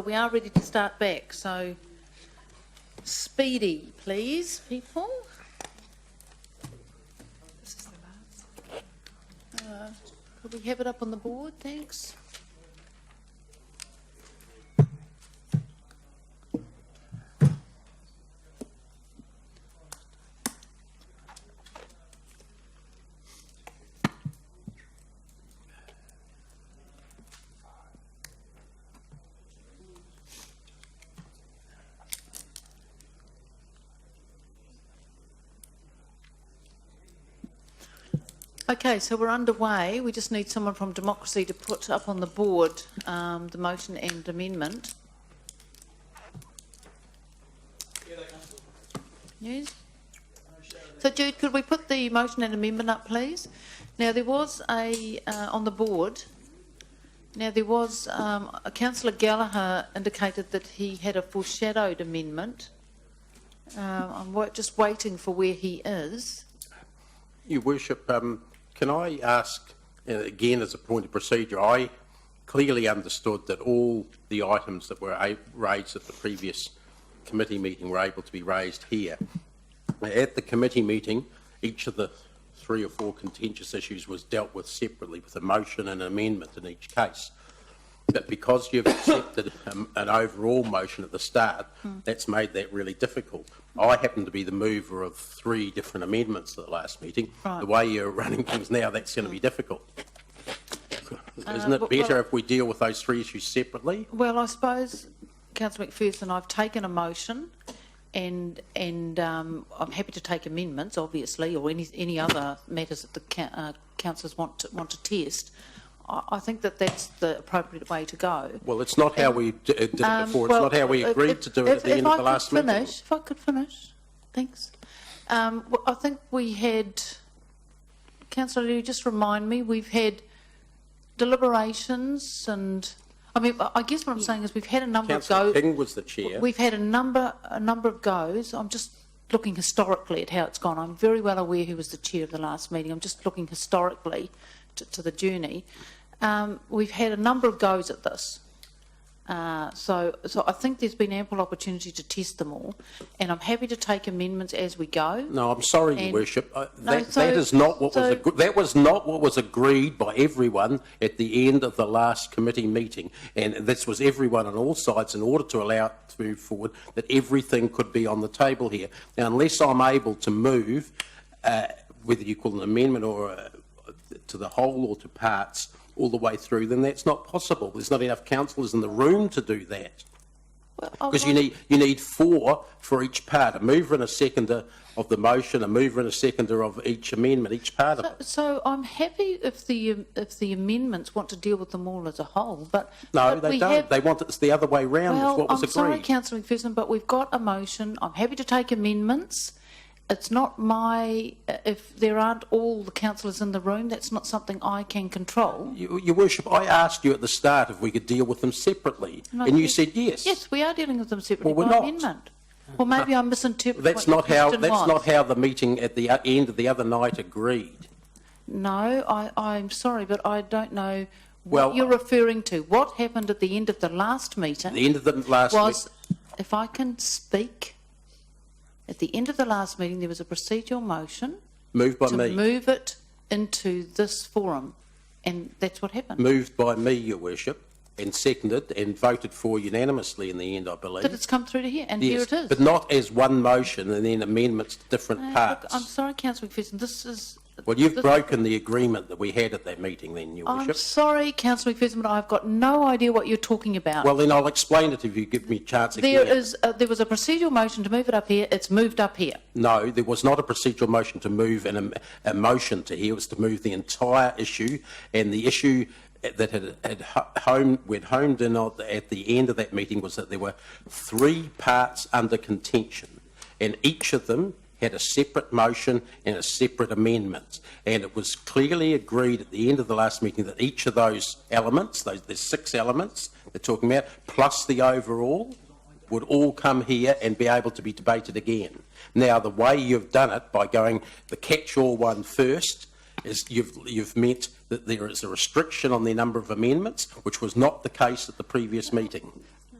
but we are ready to start back. So, speedy, please, people. This is the last. Could we have it up on the board? Thanks. Okay, so we're underway. We just need someone from Democracy to put up on the board the motion and amendment. Yes. So, Jude, could we put the motion and amendment up, please? Now, there was on the board. Now, there was Councillor Gallagher indicated that he had a foreshadowed amendment. I'm just waiting for where he is. Your Worship, can I ask, again as a point of procedure, I clearly understood that all the items that were raised at the previous committee meeting were able to be raised here. At the committee meeting, each of the 3 or 4 contentious issues was dealt with separately with a motion and an amendment in each case. But because you've accepted an overall motion at the start, that's made that really difficult. I happen to be the mover of 3 different amendments at the last meeting. Right. The way you're running things now, that's going to be difficult. Isn't it better if we deal with those 3 issues separately? Well, I suppose, Councillor McPherson, I've taken a motion, and I'm happy to take amendments, obviously, or any other matters that the councillors want to test. I think that that's the appropriate way to go. Well, it's not how we did it before. It's not how we agreed to do it at the end of the last meeting. If I could finish, thanks. Well, I think we had, Councillor, you just remind me, we've had deliberations and, I mean, I guess what I'm saying is we've had a number of goes. Councillor King was the chair. We've had a number of goes. I'm just looking historically at how it's gone. I'm very well aware who was the chair of the last meeting. I'm just looking historically to the journey. We've had a number of goes at this. So I think there's been ample opportunity to test them all, and I'm happy to take amendments as we go. No, I'm sorry, Your Worship. That was not what was agreed by everyone at the end of the last committee meeting, and this was everyone on all sides in order to allow it to move forward, that everything could be on the table here. Now, unless I'm able to move, whether you call it an amendment or to the whole or to parts, all the way through, then that's not possible. There's not enough councillors in the room to do that. Because you need 4 for each part, a mover and a seconder of the motion, a mover and a seconder of each amendment, each part of it. So I'm happy if the amendments want to deal with them all as a whole, but no, they don't. They want it's the other way round. Well, is what was I'm sorry, agreed. Councillor McPherson, but we've got a motion. I'm happy to take amendments. It's not my, if there aren't all the councillors in the room, that's not something I can control. Your Worship, I asked you at the start if we could deal with them separately, and you said yes. Yes, we are dealing with them separately by amendment. Well, maybe I'm misinterpreting. That's not how the meeting at the end of the other night agreed. No, I'm sorry, but I don't know what you're referring to. What happened at the end of the last meeting? The end of the last was, if I can speak. At the end of the last meeting, there was a procedural motion moved by me to move it into this forum, and that's what happened. Moved by me, Your Worship, and seconded and voted for unanimously in the end, I believe. But it's come through to here, and yes, here it is. But not as one motion and then amendments to different parts. Look, I'm sorry, Councillor McPherson, this is... Well, you've broken the agreement that we had at that meeting then, Your Worship. I'm sorry, Councillor McPherson, but I've got no idea what you're talking about. Well, then I'll explain it if you give me a chance again. There was a procedural motion to move it up here. It's moved up here. No, there was not a procedural motion to move and a motion to here. It was to move the entire issue, and the issue that we'd homed in at the end of that meeting was that there were 3 parts under contention, and each of them had a separate motion and a separate amendment, and it was clearly agreed at the end of the last meeting that each of those elements, there's 6 elements they're talking about, plus the overall, would all come here and be able to be debated again. Now, the way you've done it by going the catch-all one first is you've meant that there is a restriction on the number of amendments, which was not the case at the previous meeting.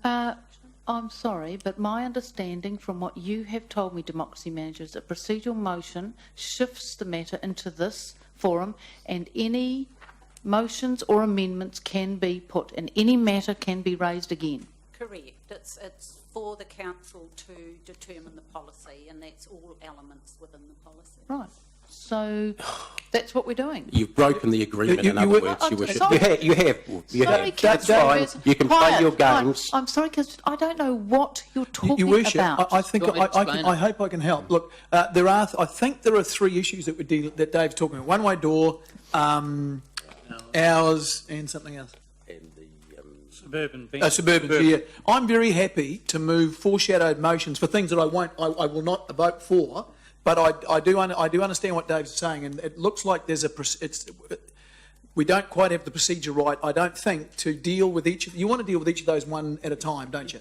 I'm sorry, but my understanding from what you have told me, Democracy Manager, is that procedural motion shifts the matter into this forum, and any motions or amendments can be put, and any matter can be raised again. Correct. It's for the council to determine the policy, and that's all elements within the policy. Right. So that's what we're doing. You've broken the agreement, in other words, Your Worship. sorry. You have. Sorry, That's Councillor fine. Pearson. You can play Quiet, your quiet. games. I'm sorry, because I don't know what you're talking Your Worship, about. I think Do you want me to explain I hope I can help. Look, I think there are three issues that that Dave's talking about: one-way door, hours, and something else. Suburban. Suburban. Yeah, I'm very happy to move foreshadowed motions for things that I will not vote for. But I do understand what Dave's saying, and it looks like there's we don't quite have the procedure right, I don't think, to deal with each. You want to deal with each of those one at a time, don't you?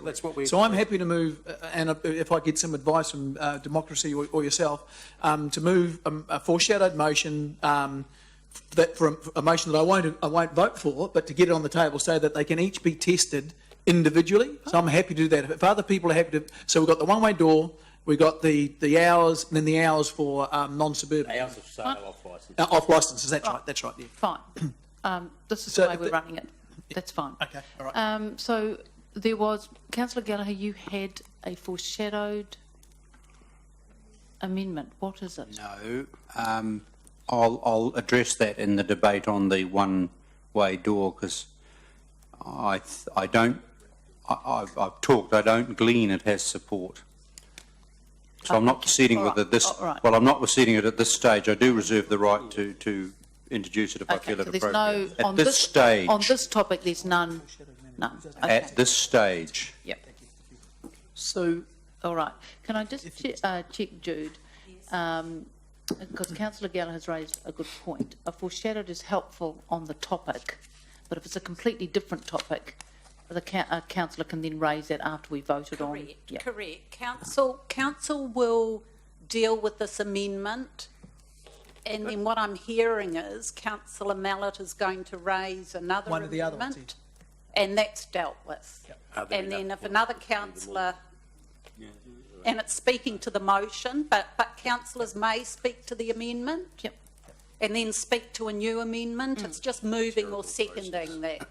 That's what we. So I'm happy to move, and if I get some advice from Democracy or yourself, to move a foreshadowed motion. That for a motion that I won't vote for, but to get it on the table so that they can each be tested individually. So I'm happy to do that. If other people are happy to, so we've got the one-way door, we've got the hours, and then the hours for non-suburban. Hours of sale off licence. Off licences. That's right. That's right. Yeah. Fine. This is So the way we're running it. That's fine. Okay. All right. So there was, Councillor Gallagher, you had a foreshadowed amendment. What is it? No, I'll address that in the debate on the one-way door, because I've talked. I don't glean it has support. So I'm not proceeding with it this. Right. Well, I'm not proceeding it at this stage. I do reserve the right to introduce it if I feel it so there's appropriate. no, At this stage. On this topic, there's none. None. Okay. At this stage. Yep. So, All right. Can I just check, Jude? Because Councillor Gallagher has raised a good point. A foreshadowed is helpful on the topic, but if it's a completely different topic, the councillor can then raise that after we voted on. Correct. Yeah. Correct. Council will deal with this amendment, and then what I'm hearing is Councillor Mallett is going to raise another One of the other amendment, ones, and that's dealt with. Are there And then enough if another councillor, and it's speaking to the motion, but councillors may speak to the amendment. Yep. And then speak to a new amendment. It's just moving or seconding that.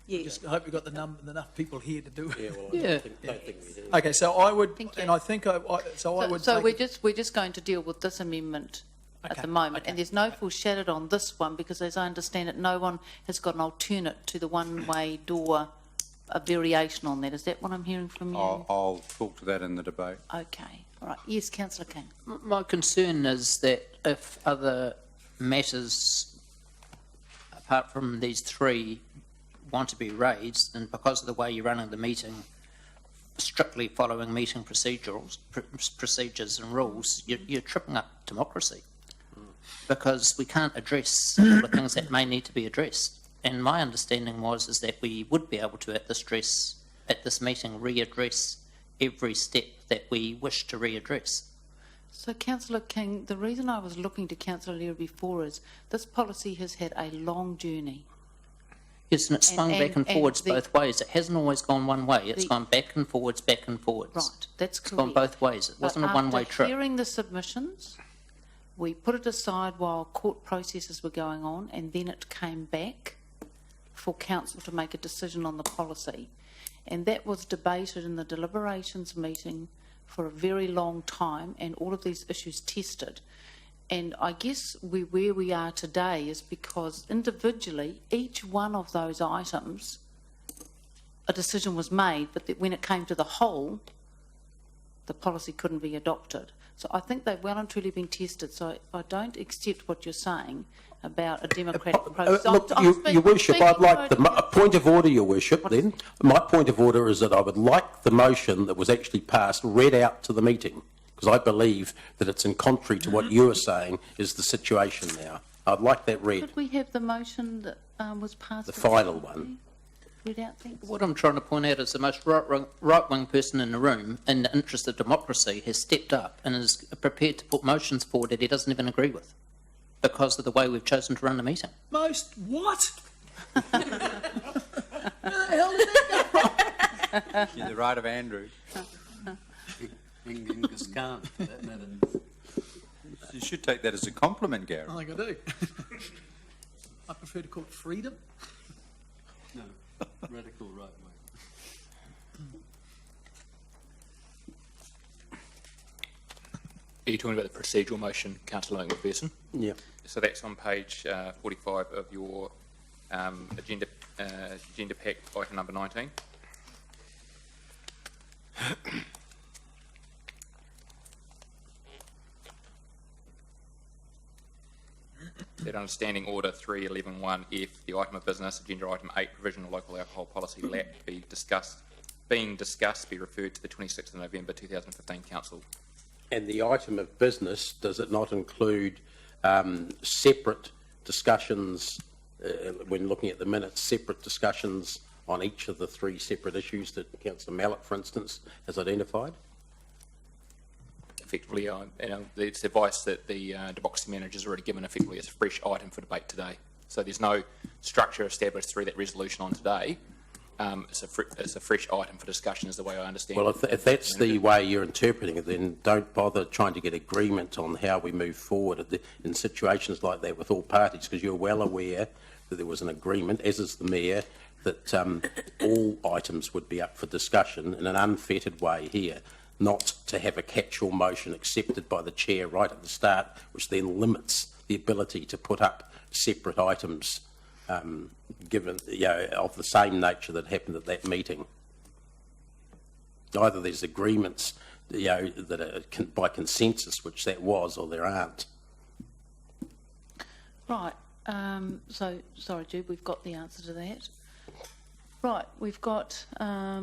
Yeah. Just I hope we've got enough people here to do it. Yeah, well, Yeah. don't think we do. Okay, so I would, Thank you. and I think I would. So take we're just going to deal with this amendment at the moment, and there's no foreshadowed on this one because, as I understand it, no one has got an alternate to the one-way door, a variation on that. Is that what I'm hearing from you? I'll talk to that in the debate. Okay. All right. Yes, Councillor King. my concern is that if other matters, apart from these three, want to be raised, and because of the way you're running the meeting, strictly following meeting procedures and rules, you're tripping up democracy. Because we can't address all the things that may need to be addressed. And my understanding is that we would be able to, at this meeting, readdress every step that we wish to readdress. So, Councillor King, the reason I was looking to Councillor Leary before is this policy has had a long journey. Yes, and it's swung back and forwards both ways. It hasn't always gone one way. It's gone back and forwards, back and forwards. Right, that's correct. It's gone both ways. It wasn't a one-way After trip. hearing the submissions, we put it aside while court processes were going on, and then it came back for council to make a decision on the policy. And that was debated in the deliberations meeting for a very long time, and all of these issues tested. And I guess where we are today is because individually, each one of those items, a decision was made, but that when it came to the whole, the policy couldn't be adopted. So I think they've well and truly been tested. So I don't accept what you're saying about a democratic process. Look, Your Worship, I'd like a point of order, Your Worship, then. My point of order is that I would like the motion that was actually passed read out to the meeting, because I believe that it's in contrary to what you are saying is the situation now. I'd like that read. Could we have the motion that was passed? The final one. Read out, thanks. What I'm trying to point out is the most right-wing person in the room, in the interest of democracy, has stepped up and is prepared to put motions forward that he doesn't even agree with because of the way we've chosen to run the meeting. most what? You're the right of Andrew. Genghis Khan, for that matter. You should take that as a compliment, Gary. I think I do. I prefer to call it freedom. No, radical right way. Are you talking about the procedural motion, Councillor McPherson? Yeah. So that's on page 45 of your agenda pack, item number 19. That under Standing Order 311.1F, the item of business, agenda item 8, provisional local alcohol policy, LAP, being discussed, be referred to the 26th of November 2015 Council. And the item of business, does it not include separate discussions, when looking at the minutes, separate discussions on each of the three separate issues that Councillor Mallett, for instance, has identified? Effectively, it's advice that the democracy manager has already given. Effectively, it's a fresh item for debate today. So there's no structure established through that resolution on today. It's a fresh item for discussion, is the way I understand it. Well, if that's the way you're interpreting it, then don't bother trying to get agreement on how we move forward in situations like that with all parties, because you're well aware that there was an agreement, as is the Mayor, that all items would be up for discussion in an unfettered way here, not to have a catch-all motion accepted by the Chair right at the start, which then limits the ability to put up separate items given, of the same nature that happened at that meeting. Either there's agreements, that are by consensus, which that was, or there aren't. Right. So, sorry, Jude, we've got the answer to that. Right, we've got a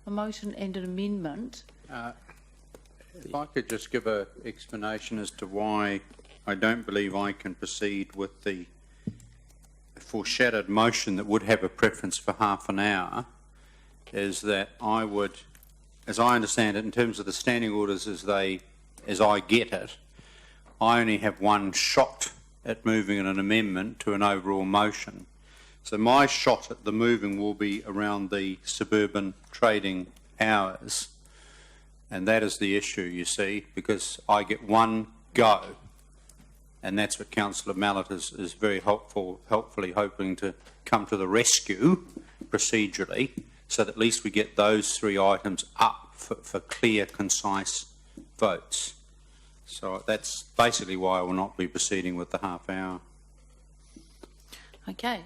motion and an amendment. If I could just give an explanation as to why I don't believe I can proceed with the foreshadowed motion that would have a preference for half an hour, is that I would, as I understand it, in terms of the standing orders as I get it, I only have one shot at moving an amendment to an overall motion. So my shot at the moving will be around the suburban trading hours. And that is the issue, you see, because I get one go. And that's what Councillor Mallett is very helpfully hoping to come to the rescue procedurally, so that at least we get those three items up for clear, concise votes. So that's basically why I will not be proceeding with the half hour. Okay.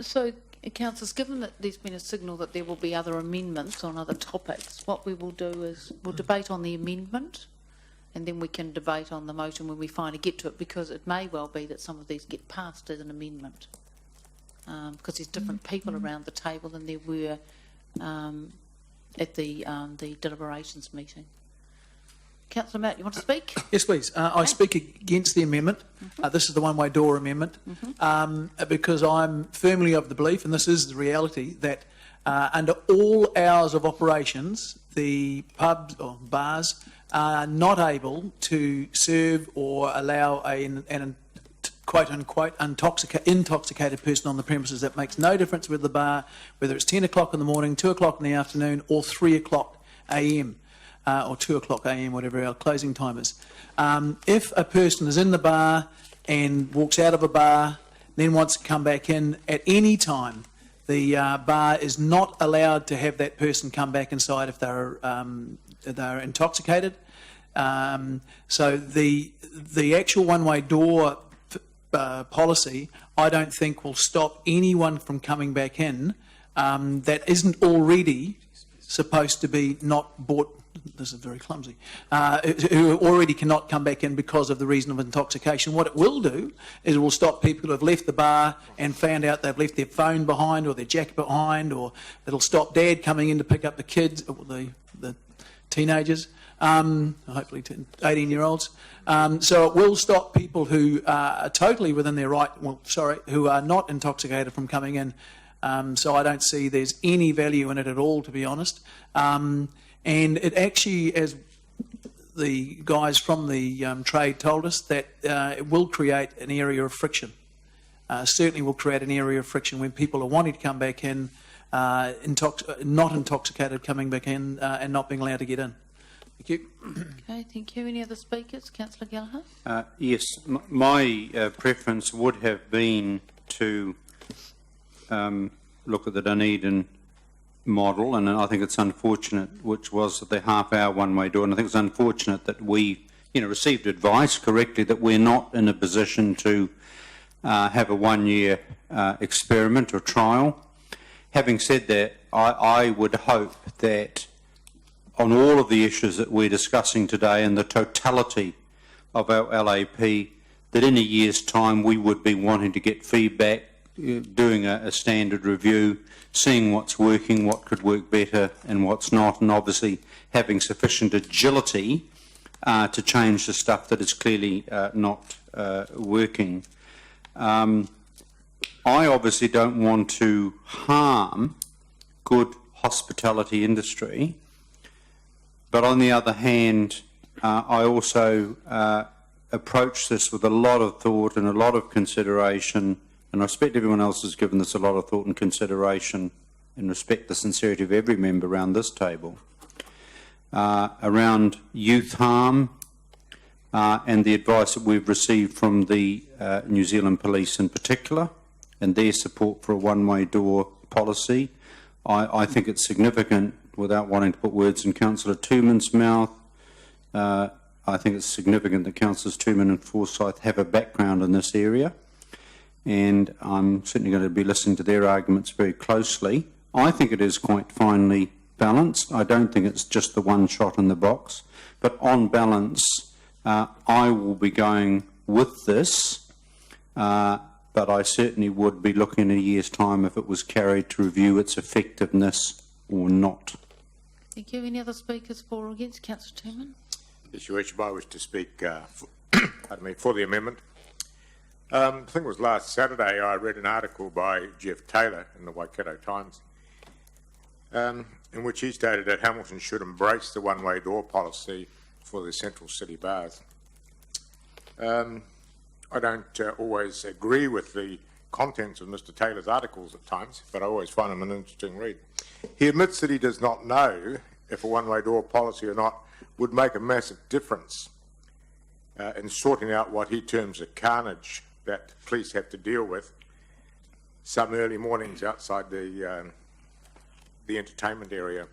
So, councillors, given that there's been a signal that there will be other amendments on other topics, what we will do is we'll debate on the amendment, and then we can debate on the motion when we finally get to it, because it may well be that some of these get passed as an amendment, because there's different people around the table than there were at the deliberations meeting. Councillor Matt, you want to speak? Yes, please. I speak against the amendment. This is the one-way door amendment, because I'm firmly of the belief, and this is the reality, that under all hours of operations, the pubs or bars are not able to serve or allow an quote-unquote intoxicated person on the premises. That makes no difference with the bar, whether it's 10 o'clock in the morning, 2 o'clock in the afternoon, or 3 o'clock a.m. Or 2 o'clock a.m., whatever our closing time is. If a person is in the bar and walks out of a bar, then wants to come back in at any time, the bar is not allowed to have that person come back inside if they're intoxicated. So the actual one-way door policy, I don't think will stop anyone from coming back in that isn't already supposed to be not bought. This is very clumsy, who already cannot come back in because of the reason of intoxication. What it will do is it will stop people who have left the bar and found out they've left their phone behind or their jacket behind, or it'll stop Dad coming in to pick up the kids, or the teenagers, hopefully 18-year-olds. So it will stop people who are totally within their right, who are not intoxicated from coming in. So I don't see there's any value in it at all, to be honest. And it actually, as the guys from the trade told us, that it will create an area of friction. certainly will create an area of friction when people are wanting to come back in, not intoxicated coming back in and not being allowed to get in. Thank you. Okay, thank you. Any other speakers? Councillor Gallagher? Yes, my preference would have been to look at the Dunedin model, and I think it's unfortunate, which was the half-hour one-way door, and I think it's unfortunate that we, received advice correctly that we're not in a position to have a one-year experiment or trial. Having said that, I would hope that on all of the issues that we're discussing today and the totality of our LAP, that in a year's time we would be wanting to get feedback, doing a standard review, seeing what's working, what could work better and what's not, and obviously having sufficient agility to change the stuff that is clearly not working. I obviously don't want to harm good hospitality industry, but on the other hand, I also approach this with a lot of thought and a lot of consideration, and I expect everyone else has given this a lot of thought and consideration and respect the sincerity of every member around this table, around youth harm and the advice that we've received from the New Zealand Police in particular and their support for a one-way door policy. I think it's significant, without wanting to put words in Councillor Tooman's mouth, I think it's significant that Councillors Tooman and Forsyth have a background in this area, and I'm certainly going to be listening to their arguments very closely. I think it is quite finely balanced. I don't think it's just the one shot in the box, but on balance, I will be going with this, but I certainly would be looking in a year's time if it was carried to review its effectiveness or not. Thank you. Any other speakers for or against? Councillor Tooman? Yes, Your Worship, I wish to speak for the amendment. I think it was last Saturday I read an article by Jeff Taylor in the Waikato Times in which he stated that Hamilton should embrace the one-way door policy for the central city bars. I don't always agree with the contents of Mr Taylor's articles at times, but I always find them an interesting read. He admits that he does not know if a one-way door policy or not would make a massive difference in sorting out what he terms the carnage that police have to deal with some early mornings outside the entertainment area.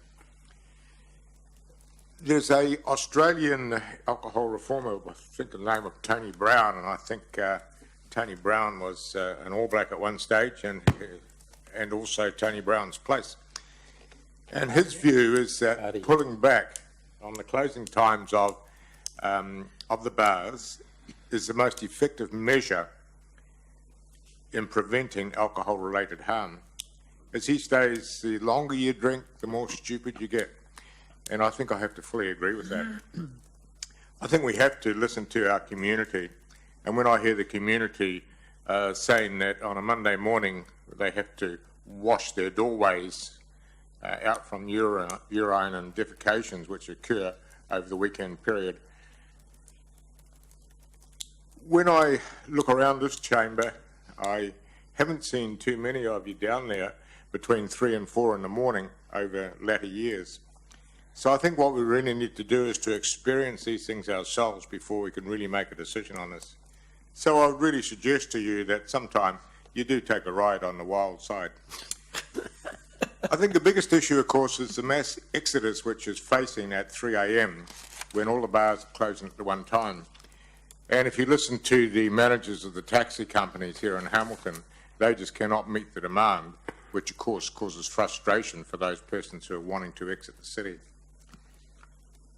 There's a Australian alcohol reformer, I think the name of Tony Brown, and I think Tony Brown was an All Black at one stage, and also Tony Brown's place. And his view is that pulling back on the closing times of the bars is the most effective measure in preventing alcohol-related harm. As he states, the longer you drink, the more stupid you get. And I think I have to fully agree with that. I think we have to listen to our community. And when I hear the community saying that on a Monday morning they have to wash their doorways out from urine and defecations which occur over the weekend period. When I look around this chamber, I haven't seen too many of you down there between 3 and 4 in the morning over latter years. So I think what we really need to do is to experience these things ourselves before we can really make a decision on this. So I would really suggest to you that sometime you do take a ride on the wild side. I think the biggest issue, of course, is the mass exodus which is facing at 3 a.m. when all the bars are closing at the one time. And if you listen to the managers of the taxi companies here in Hamilton, they just cannot meet the demand, which of course causes frustration for those persons who are wanting to exit the city.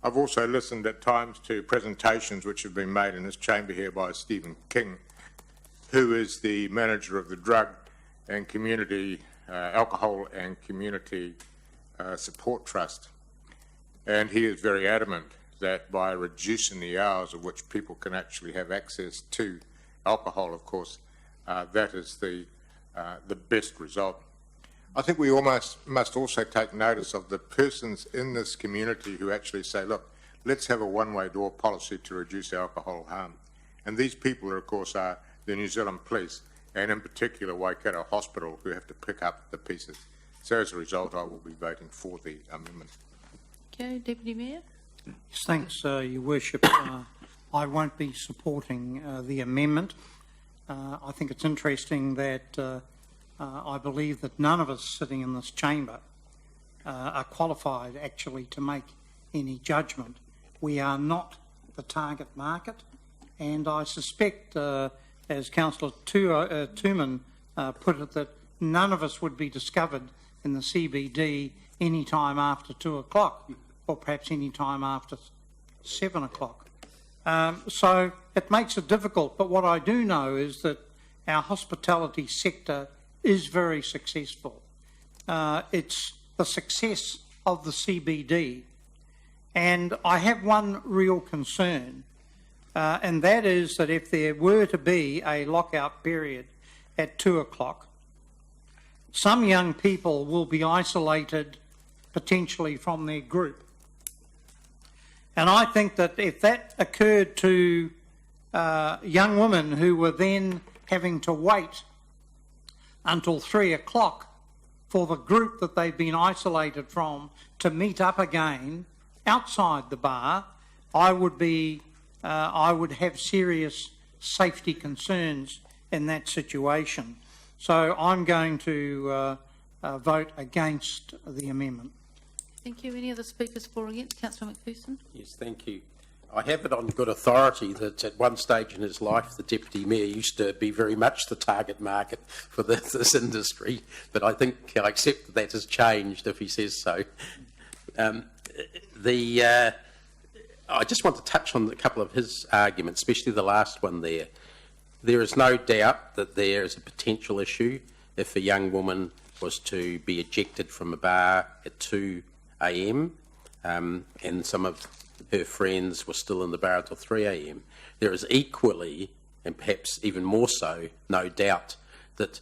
I've also listened at times to presentations which have been made in this chamber here by Stephen King, who is the manager of the Drug and Community Alcohol and Community Support Trust. And he is very adamant that by reducing the hours of which people can actually have access to alcohol, of course, that is the best result. I think we almost must also take notice of the persons in this community who actually say, look, let's have a one-way door policy to reduce alcohol harm. And these people, of course, are the New Zealand Police and in particular Waikato Hospital, who have to pick up the pieces. So as a result, I will be voting for the amendment. Okay, Deputy Mayor? Thanks, Your Worship. I won't be supporting the amendment. I think it's interesting that I believe that none of us sitting in this chamber are qualified actually to make any judgment. We are not the target market, and I suspect, as Councillor Tooman put it, that none of us would be discovered in the CBD any time after 2 o'clock, or perhaps any time after 7 o'clock. So it makes it difficult, but what I do know is that our hospitality sector is very successful. It's the success of the CBD. And I have one real concern, and that is that if there were to be a lockout period at 2 o'clock, some young people will be isolated potentially from their group. And I think that if that occurred to young women who were then having to wait until 3 o'clock for the group that they've been isolated from to meet up again outside the bar, I would have serious safety concerns in that situation. So I'm going to vote against the amendment. Thank you. Any other speakers for or against? Councillor McPherson? Yes, thank you. I have it on good authority that at one stage in his life, the Deputy Mayor used to be very much the target market for this industry, but I think I accept that has changed if he says so. I just want to touch on a couple of his arguments, especially the last one there. There is no doubt that there is a potential issue if a young woman was to be ejected from a bar at 2 a.m. And some of her friends were still in the bar until 3 a.m. There is equally, and perhaps even more so, no doubt that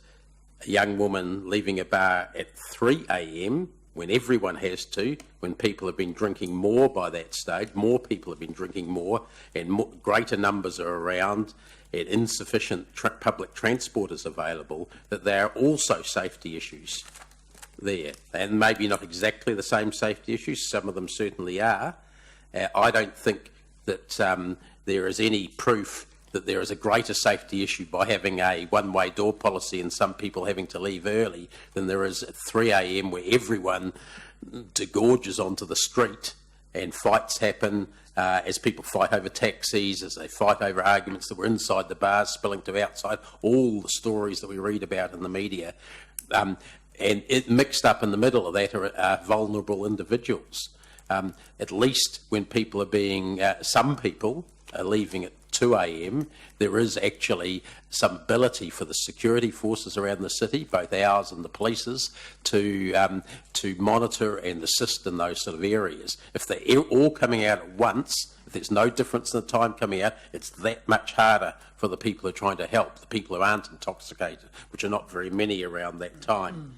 a young woman leaving a bar at 3 a.m. when everyone has to, when people have been drinking more by that stage, more people have been drinking more, and greater numbers are around, and insufficient public transport is available, that there are also safety issues there. And maybe not exactly the same safety issues, some of them certainly are. I don't think that there is any proof that there is a greater safety issue by having a one-way door policy and some people having to leave early than there is at 3 a.m. where everyone gorges onto the street and fights happen as people fight over taxis, as they fight over arguments that were inside the bars spilling to outside, all the stories that we read about in the media. And it mixed up in the middle of that are vulnerable individuals. At least when people are being, some people are leaving at 2 a.m, there is actually some ability for the security forces around the city, both ours and the police's, to monitor and assist in those sort of areas. If they're all coming out at once, if there's no difference in the time coming out, it's that much harder for the people who are trying to help, the people who aren't intoxicated, which are not very many around that time.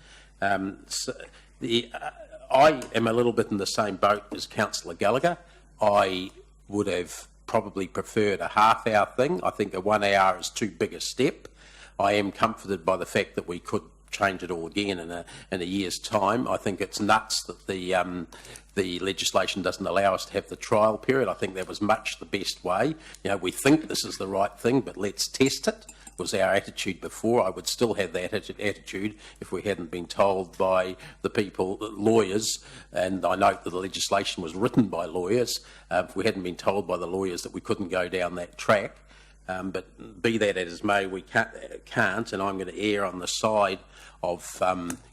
I am a little bit in the same boat as Councillor Gallagher. I would have probably preferred a half-hour thing. I think a 1 hour is too big a step. I am comforted by the fact that we could change it all again in a year's time. I think it's nuts that the legislation doesn't allow us to have the trial period. I think that was much the best way. You know, we think this is the right thing, but let's test it. Was our attitude before. I would still have that attitude if we hadn't been told by the people, lawyers, and I note that the legislation was written by lawyers, if we hadn't been told by the lawyers that we couldn't go down that track. But be that as may, we can't, and I'm going to err on the side of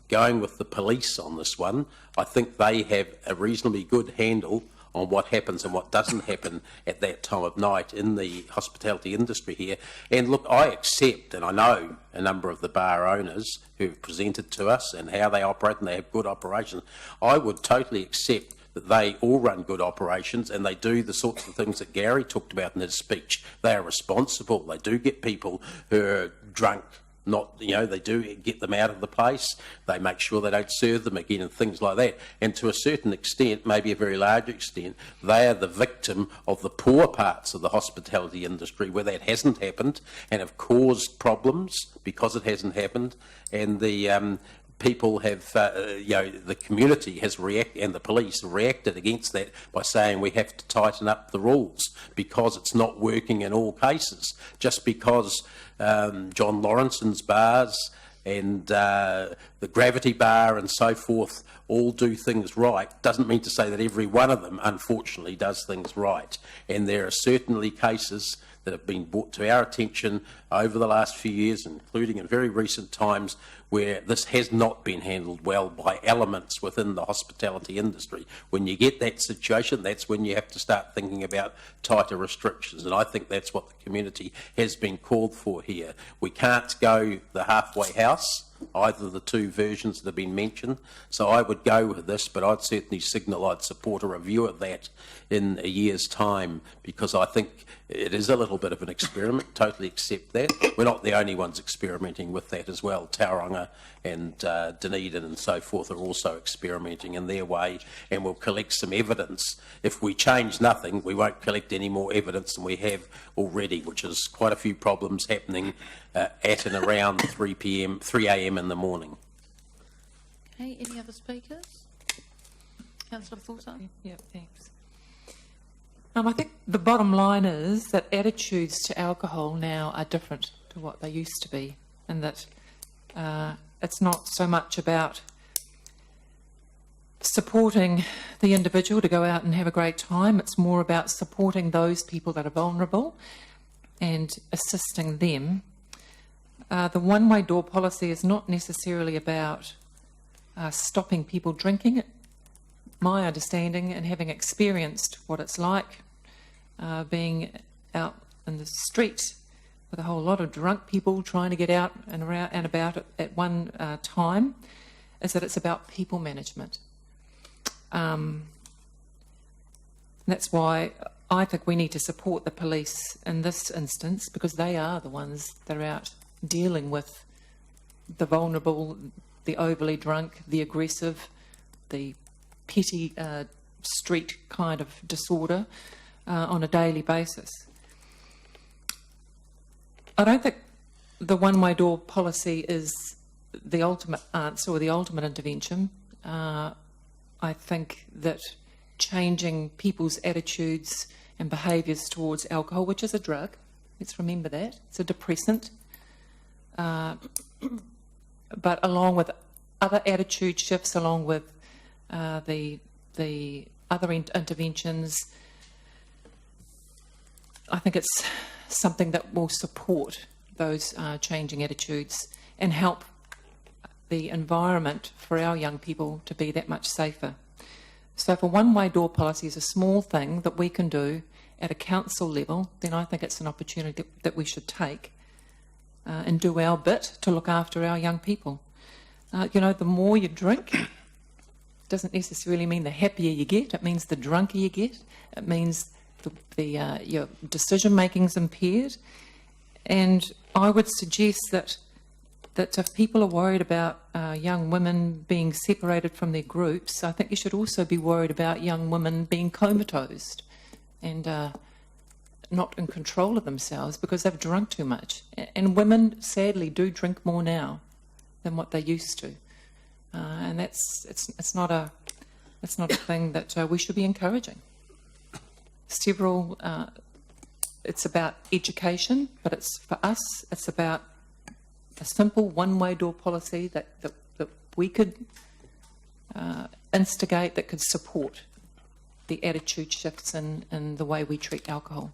going with the police on this one. I think they have a reasonably good handle on what happens and what doesn't happen at that time of night in the hospitality industry here. And look, I accept, and I know a number of the bar owners who have presented to us and how they operate, and they have good operations. I would totally accept that they all run good operations and they do the sorts of things that Gary talked about in his speech. They are responsible. They do get people who are drunk Not, they do get them out of the place. They make sure they don't serve them again and things like that. And to a certain extent, maybe a very large extent, they are the victim of the poor parts of the hospitality industry where that hasn't happened and have caused problems because it hasn't happened. And the people have, the community has reacted and the police have reacted against that by saying we have to tighten up the rules because it's not working in all cases. Just because John Lawrenson's bars and the Gravity Bar and so forth all do things right doesn't mean to say that every one of them, unfortunately, does things right. And there are certainly cases that have been brought to our attention over the last few years, including in very recent times, where this has not been handled well by elements within the hospitality industry. When you get that situation, that's when you have to start thinking about tighter restrictions, and I think that's what the community has been called for here. We can't go the halfway house, either of the two versions that have been mentioned, so I would go with this, but I'd certainly signal I'd support a review of that in a year's time, because I think it is a little bit of an experiment, totally accept that. We're not the only ones experimenting with that as well. Tauranga and Dunedin and so forth are also experimenting in their way, and we'll collect some evidence. If we change nothing, we won't collect any more evidence than we have already, which is quite a few problems happening at and around 3 a.m. in the morning. Okay, any other speakers? Councillor Forsyth? Yeah, thanks. I think the bottom line is that attitudes to alcohol now are different to what they used to be, and that it's not so much about supporting the individual to go out and have a great time. It's more about supporting those people that are vulnerable and assisting them. The one-way door policy is not necessarily about stopping people drinking. My understanding, and having experienced what it's like being out in the street with a whole lot of drunk people trying to get out and around and about at one time, is that it's about people management. That's why I think we need to support the police in this instance, because they are the ones that are out dealing with the vulnerable, the overly drunk, the aggressive, the petty street kind of disorder on a daily basis. I don't think the one-way door policy is the ultimate answer or the ultimate intervention. I think that changing people's attitudes and behaviours towards alcohol, which is a drug, let's remember that, it's a depressant, but along with other attitude shifts, along with the other interventions, I think it's something that will support those changing attitudes and help the environment for our young people to be that much safer. So if a one-way door policy is a small thing that we can do at a council level, then I think it's an opportunity that we should take and do our bit to look after our young people. The more you drink doesn't necessarily mean the happier you get. It means the drunker you get. It means your decision-making's impaired. And I would suggest that if people are worried about young women being separated from their groups, I think you should also be worried about young women being comatose and not in control of themselves because they've drunk too much. And women, sadly, do drink more now than what they used to. And it's not a thing that we should be encouraging. It's about education, but for us, it's about a simple one-way door policy that we could instigate, that could support the attitude shifts in the way we treat alcohol.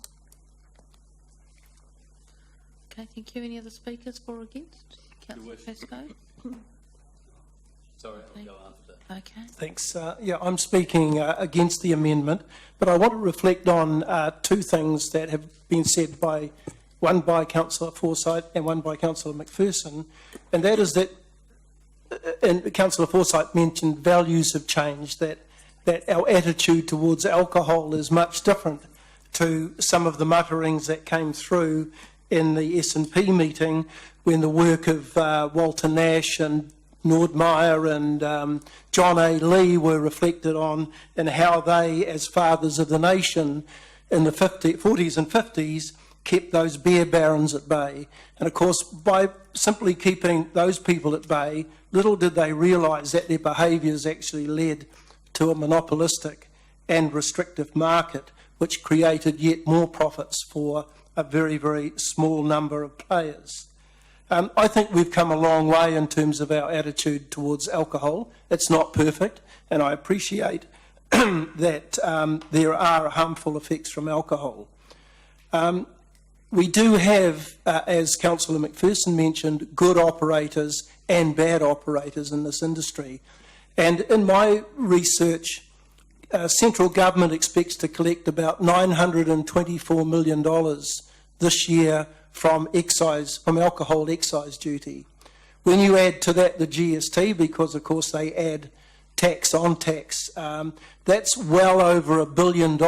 Okay, thank you. Any other speakers for or against? Councillor Pascoe? Sorry, I'll go after that. Okay. Thanks. I'm speaking against the amendment, but I want to reflect on two things that have been said one by Councillor Forsyth and one by Councillor McPherson, and that is that, and Councillor Forsyth mentioned values have changed, that our attitude towards alcohol is much different to some of the mutterings that came through in the S&P meeting when the work of Walter Nash and Nordmeyer and John A. Lee were reflected on, and how they, as fathers of the nation in the 40s and 50s, kept those beer barons at bay. And of course, by simply keeping those people at bay, little did they realise that their behaviours actually led to a monopolistic and restrictive market, which created yet more profits for a very, very small number of players. I think we've come a long way in terms of our attitude towards alcohol. It's not perfect, and I appreciate that there are harmful effects from alcohol. We do have, as Councillor McPherson mentioned, good operators and bad operators in this industry. And in my research, central government expects to collect about $924 million this year from alcohol excise duty. When you add to that the GST, because of course they add tax on tax, that's well over $1 billion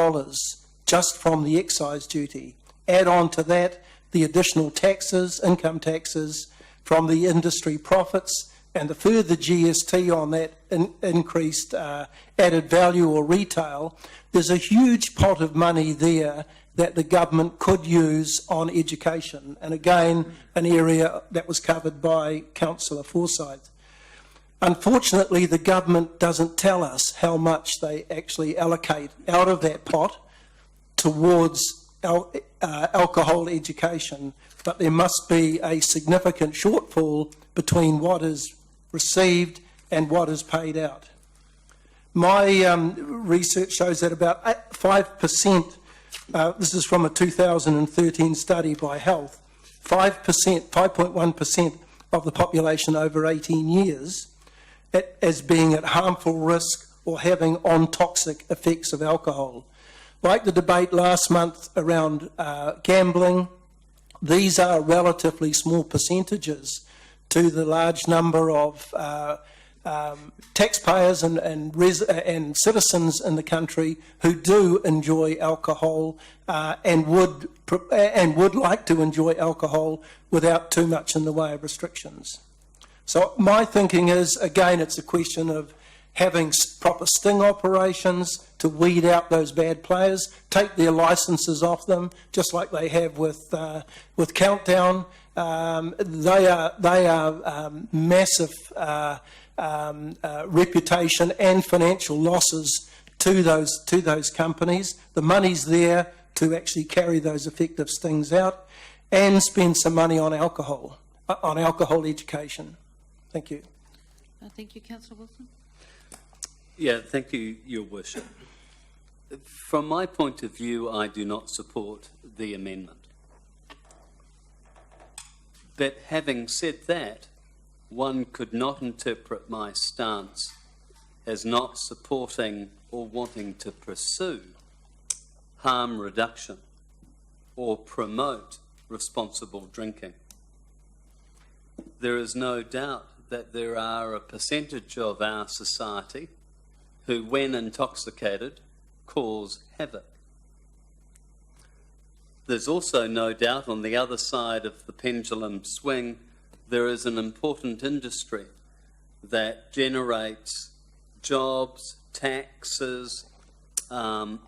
just from the excise duty. Add on to that the additional taxes, income taxes from the industry profits, and the further GST on that increased added value or retail, there's a huge pot of money there that the government could use on education. And again, an area that was covered by Councillor Forsyth. Unfortunately, the government doesn't tell us how much they actually allocate out of that pot towards alcohol education, but there must be a significant shortfall between what is received and what is paid out. My research shows that about 5%, this is from a 2013 study by Health, 5.1% of the population over 18 years as being at harmful risk or having on-toxic effects of alcohol. Like the debate last month around gambling, these are relatively small percentages to the large number of taxpayers and citizens in the country who do enjoy alcohol and would like to enjoy alcohol without too much in the way of restrictions. So my thinking is, again, it's a question of having proper sting operations to weed out those bad players, take their licences off them, just like they have with Countdown. They are massive reputation and financial losses to those companies. The money's there to actually carry those effective stings out and spend some money on alcohol education. Thank you. Thank you, Councillor Wilson. Yeah, thank you, Your Worship. From my point of view, I do not support the amendment. But having said that, one could not interpret my stance as not supporting or wanting to pursue harm reduction or promote responsible drinking. There is no doubt that there are a percentage of our society who, when intoxicated, cause havoc. There's also no doubt on the other side of the pendulum swing, there is an important industry that generates jobs, taxes, and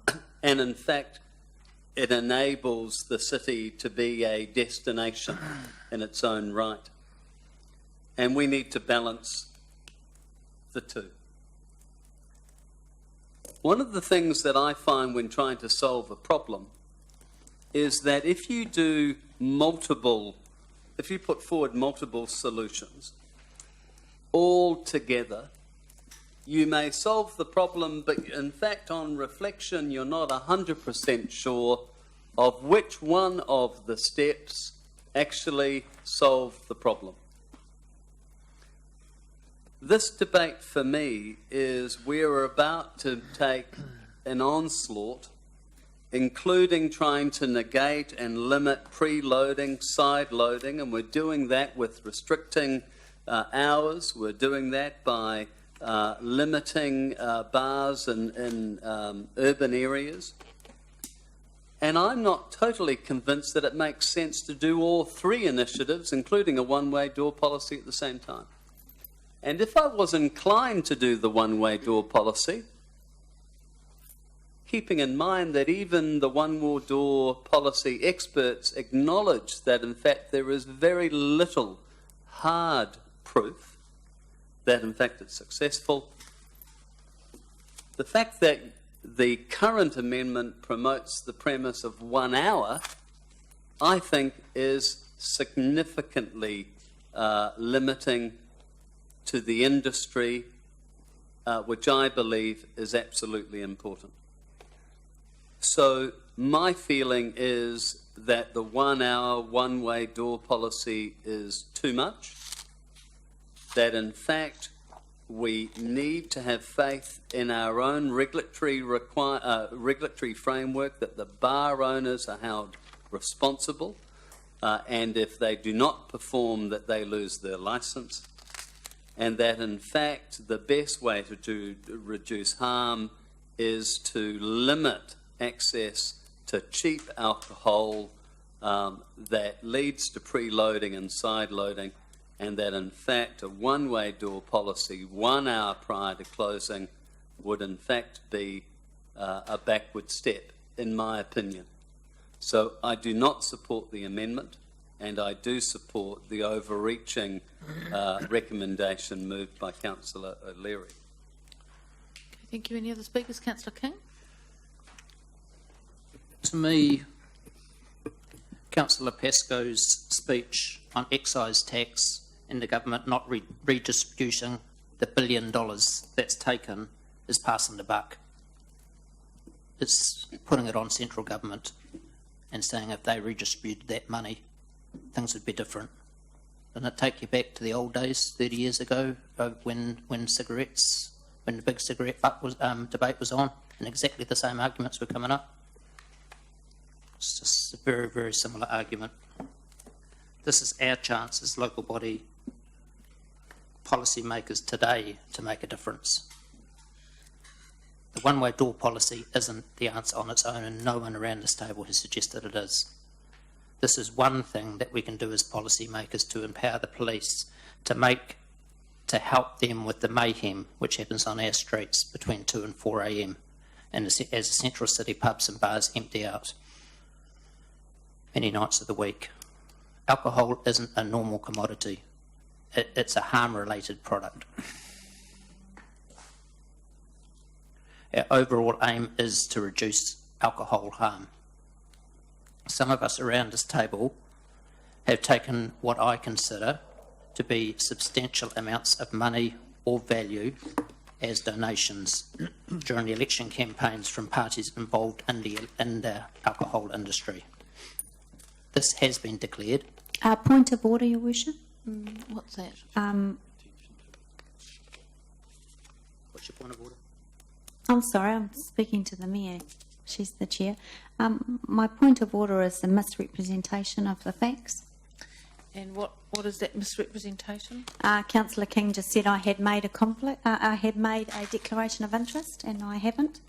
in fact, it enables the city to be a destination in its own right. And we need to balance the two. One of the things that I find when trying to solve a problem is that if you put forward multiple solutions, all together, you may solve the problem, but in fact, on reflection, you're not 100% sure of which one of the steps actually solve the problem. This debate for me is we're about to take an onslaught, including trying to negate and limit preloading, side-loading, and we're doing that with restricting hours. We're doing that by limiting bars in urban areas. And I'm not totally convinced that it makes sense to do all three initiatives, including a one-way door policy, at the same time. And if I was inclined to do the one-way door policy, keeping in mind that even the one-way door policy experts acknowledge that, in fact, there is very little hard proof that, in fact, it's successful, the fact that the current amendment promotes the premise of 1 hour, I think, is significantly limiting to the industry, which I believe is absolutely important. So my feeling is that the 1 hour, one-way door policy is too much, that in fact we need to have faith in our own regulatory framework, that the bar owners are held responsible, and if they do not perform, that they lose their licence, and that in fact the best way to reduce harm is to limit access to cheap alcohol that leads to preloading and side-loading, and that in fact a one-way door policy 1 hour prior to closing would in fact be a backward step, in my opinion. So I do not support the amendment, and I do support the overreaching recommendation moved by Councillor O'Leary. Okay, thank you. Any other speakers? Councillor King? To me, Councillor Pascoe's speech on excise tax and the government not redistributing the $1 billion that's taken is passing the buck. It's putting it on central government and saying if they redistributed that money, things would be different. Doesn't it take you back to the old days, 30 years ago, when the big cigarette debate was on, and exactly the same arguments were coming up? It's just a very, very similar argument. This is our chance as local body policy makers today to make a difference. The one-way door policy isn't the answer on its own, and no one around this table has suggested it is. This is one thing that we can do as policy makers to empower the police to help them with the mayhem which happens on our streets between 2 and 4 a.m. and as the central city pubs and bars empty out many nights of the week. Alcohol isn't a normal commodity. It's a harm-related product. Our overall aim is to reduce alcohol harm. Some of us around this table have taken what I consider to be substantial amounts of money or value as donations during the election campaigns from parties involved in the alcohol industry. This has been declared. Point of order, Your Worship. What's that? What's your point of order? I'm sorry, I'm speaking to the Mayor. She's the Chair. My point of order is the misrepresentation of the facts. And what is that misrepresentation? Councillor King just said I had made I had made a declaration of interest, and I haven't.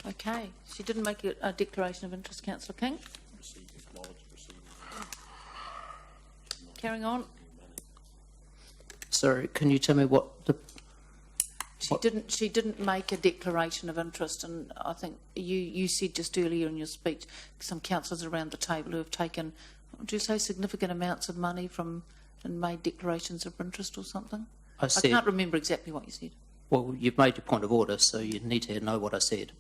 Okay, she didn't make a declaration of interest, Councillor King. Carrying on. Sorry, can you tell me what the... She didn't make a declaration of interest, and I think you said just earlier in your speech some councillors around the table who have taken, would you say, significant amounts of money from and made declarations of interest or something? I can't remember exactly what you said. Well, you've made your point of order, so you need to know what I said.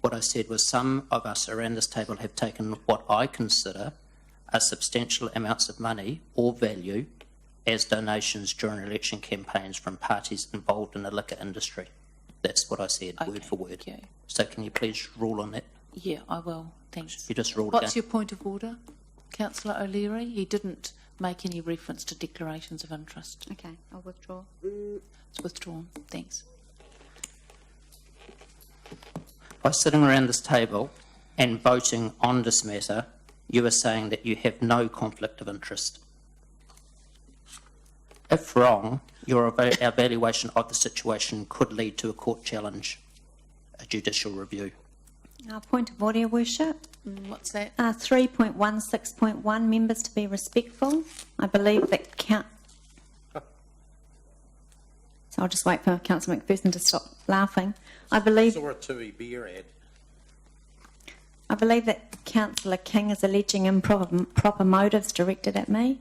What I said was some of us around this table have taken what I consider are substantial amounts of money or value as donations during election campaigns from parties involved in the liquor industry. That's what I said, Okay, word for word. okay. So can you please rule on that? Yeah, I will. Thanks. You just ruled What's down. your point of order, Councillor O'Leary? He didn't make any reference to declarations of interest. Okay, I'll withdraw. It's withdrawn. Thanks. By sitting around this table and voting on this matter, you are saying that you have no conflict of interest. If wrong, your evaluation of the situation could lead to a court challenge a judicial review. Point of order, Your Worship. What's that? 3.16.1, members to be respectful. I believe that So I'll just wait for Councillor McPherson to stop laughing. I believe Saw a Tui beer ad. that Councillor King is alleging improper motives directed at me.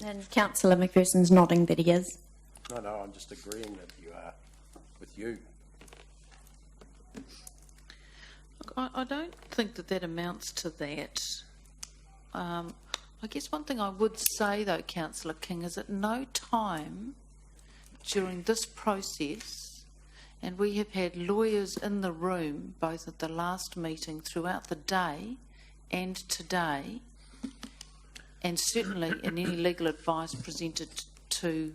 And Councillor McPherson's nodding that he is. No, I'm just agreeing that you are with you. Look, I don't think that amounts to that. I guess one thing I would say, though, Councillor King, is at no time during this process, and we have had lawyers in the room, both at the last meeting, throughout the day and today, and certainly in any legal advice presented to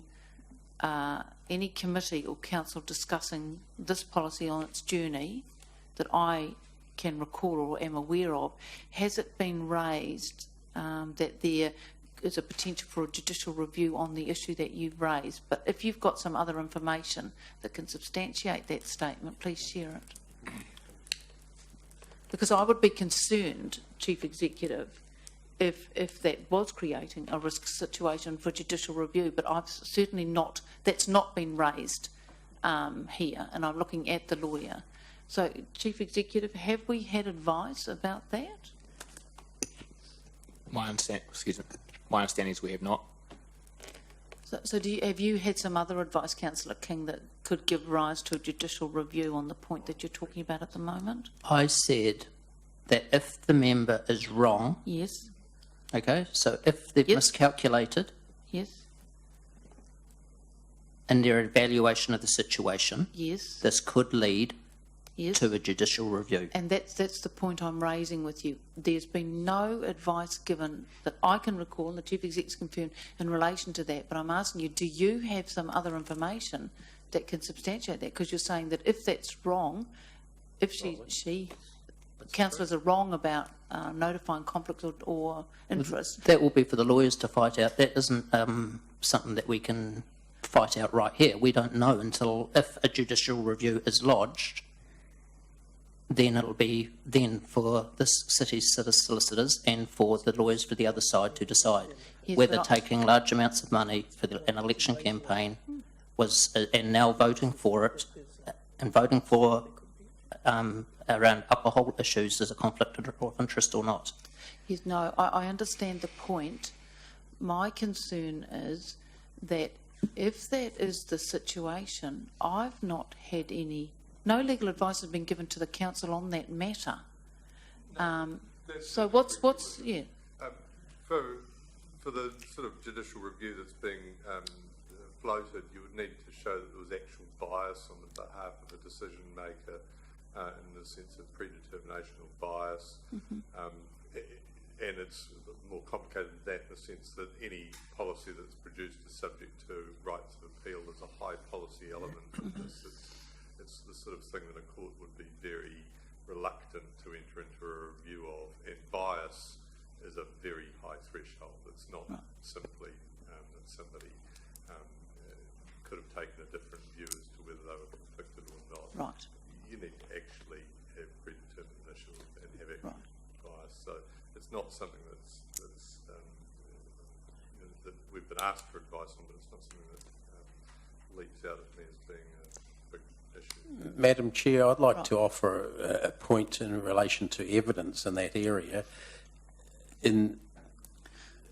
any committee or council discussing this policy on its journey that I can recall or am aware of, has it been raised that there is a potential for a judicial review on the issue that you've raised? But if you've got some other information that can substantiate that statement, please share it. Because I would be concerned, Chief Executive, if that was creating a risk situation for judicial review, but I've certainly not, that's not been raised here, and I'm looking at the lawyer. So, Chief Executive, have we had advice about that? My understanding is we have not. So have you had some other advice, Councillor King, that could give rise to a judicial review on the point that you're talking about at the moment? I said that if the member is wrong, Yes, okay, so if they've Yep. miscalculated yes, in their evaluation of the situation, yes, this could lead yes. to a judicial review. And that's the point I'm raising with you. There's been no advice given that I can recall, and the Chief Executive's confirmed, in relation to that. But I'm asking you, do you have some other information that can substantiate that? Because you're saying that if that's wrong, if councillors are wrong about notifying conflict or interest. That will be for the lawyers to fight out. That isn't something that we can fight out right here. We don't know until if a judicial review is lodged. Then it'll be then for this city's solicitors and for the lawyers for the other side to decide Yes, whether but I- taking large amounts of money for an election campaign was, and now voting for it, and voting for around upper hole issues is a conflict of interest or not. Yes, no, I understand the point. My concern is that if that is the situation, I've not had no legal advice has been given to the council on that matter. So what's yeah? For the sort of judicial review that's being floated, you would need to show that there was actual bias on the behalf of a decision maker, in the sense of predetermination or bias. And it's more complicated than that in the sense that any policy that's produced is subject to rights of appeal. There's a high policy element of this. It's the sort of thing that a court would be very reluctant to enter into a review of, and bias is a very high threshold. It's not simply that somebody could have taken a different view as to whether they were conflicted or not. Right. You need to actually have predetermined initials and have actual bias. So it's not something that's that we've been asked for advice on, but it's not something that leaps out at me as being a big issue. Madam Chair, I'd like to offer a point in relation to evidence in that area. In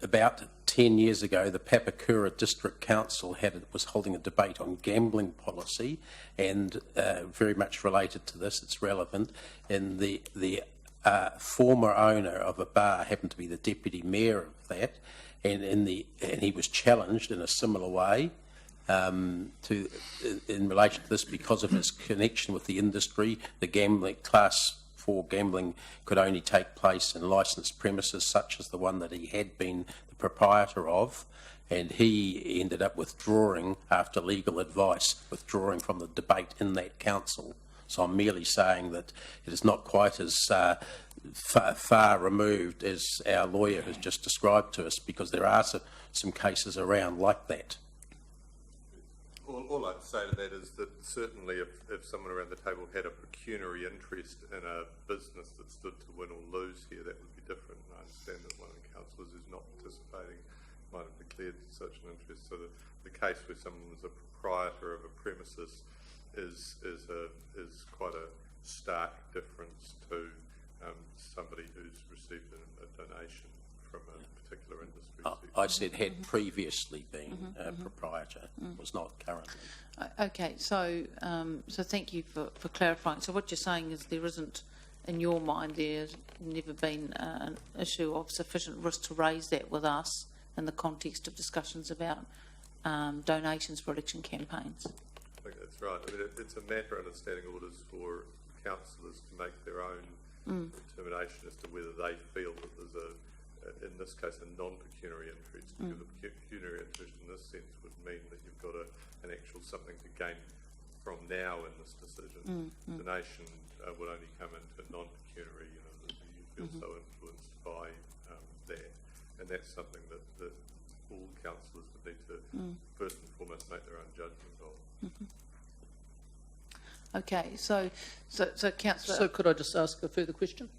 about 10 years ago, the Papakura District Council was holding a debate on gambling policy, and very much related to this, it's relevant. And the former owner of a bar happened to be the deputy mayor of that, and he was challenged in a similar way in relation to this because of his connection with the industry. The gambling class 4 gambling could only take place in licensed premises such as the one that he had been the proprietor of, and he ended up withdrawing after legal advice, withdrawing from the debate in that council. So I'm merely saying that it is not quite as far removed as our lawyer has just described to us, because there are some cases around like that. All I'd say to that is that certainly if someone around the table had a pecuniary interest in a business that stood to win or lose here, that would be different. And I understand that one of the councillors who's not participating might have declared such an interest. So the case where someone was a proprietor of a premises is quite a stark difference to somebody who's received a donation from a particular industry. I said had previously been a proprietor, was not currently. Okay, so so thank you for clarifying. So what you're saying is there isn't, in your mind, there's never been an issue of sufficient risk to raise that with us in the context of discussions about donations for election campaigns. I think that's right. I mean, it's a matter under standing orders for councillors to make their own determination as to whether they feel that there's in this case, a non-pecuniary interest. Because a pecuniary interest in this sense would mean that you've got an actual something to gain from now in this decision. Donation would only come into non-pecuniary, you know, that you feel so influenced by that. And that's something that all councillors would need to first and foremost make their own judgment of. Okay, so councillor. So could I just ask a further question?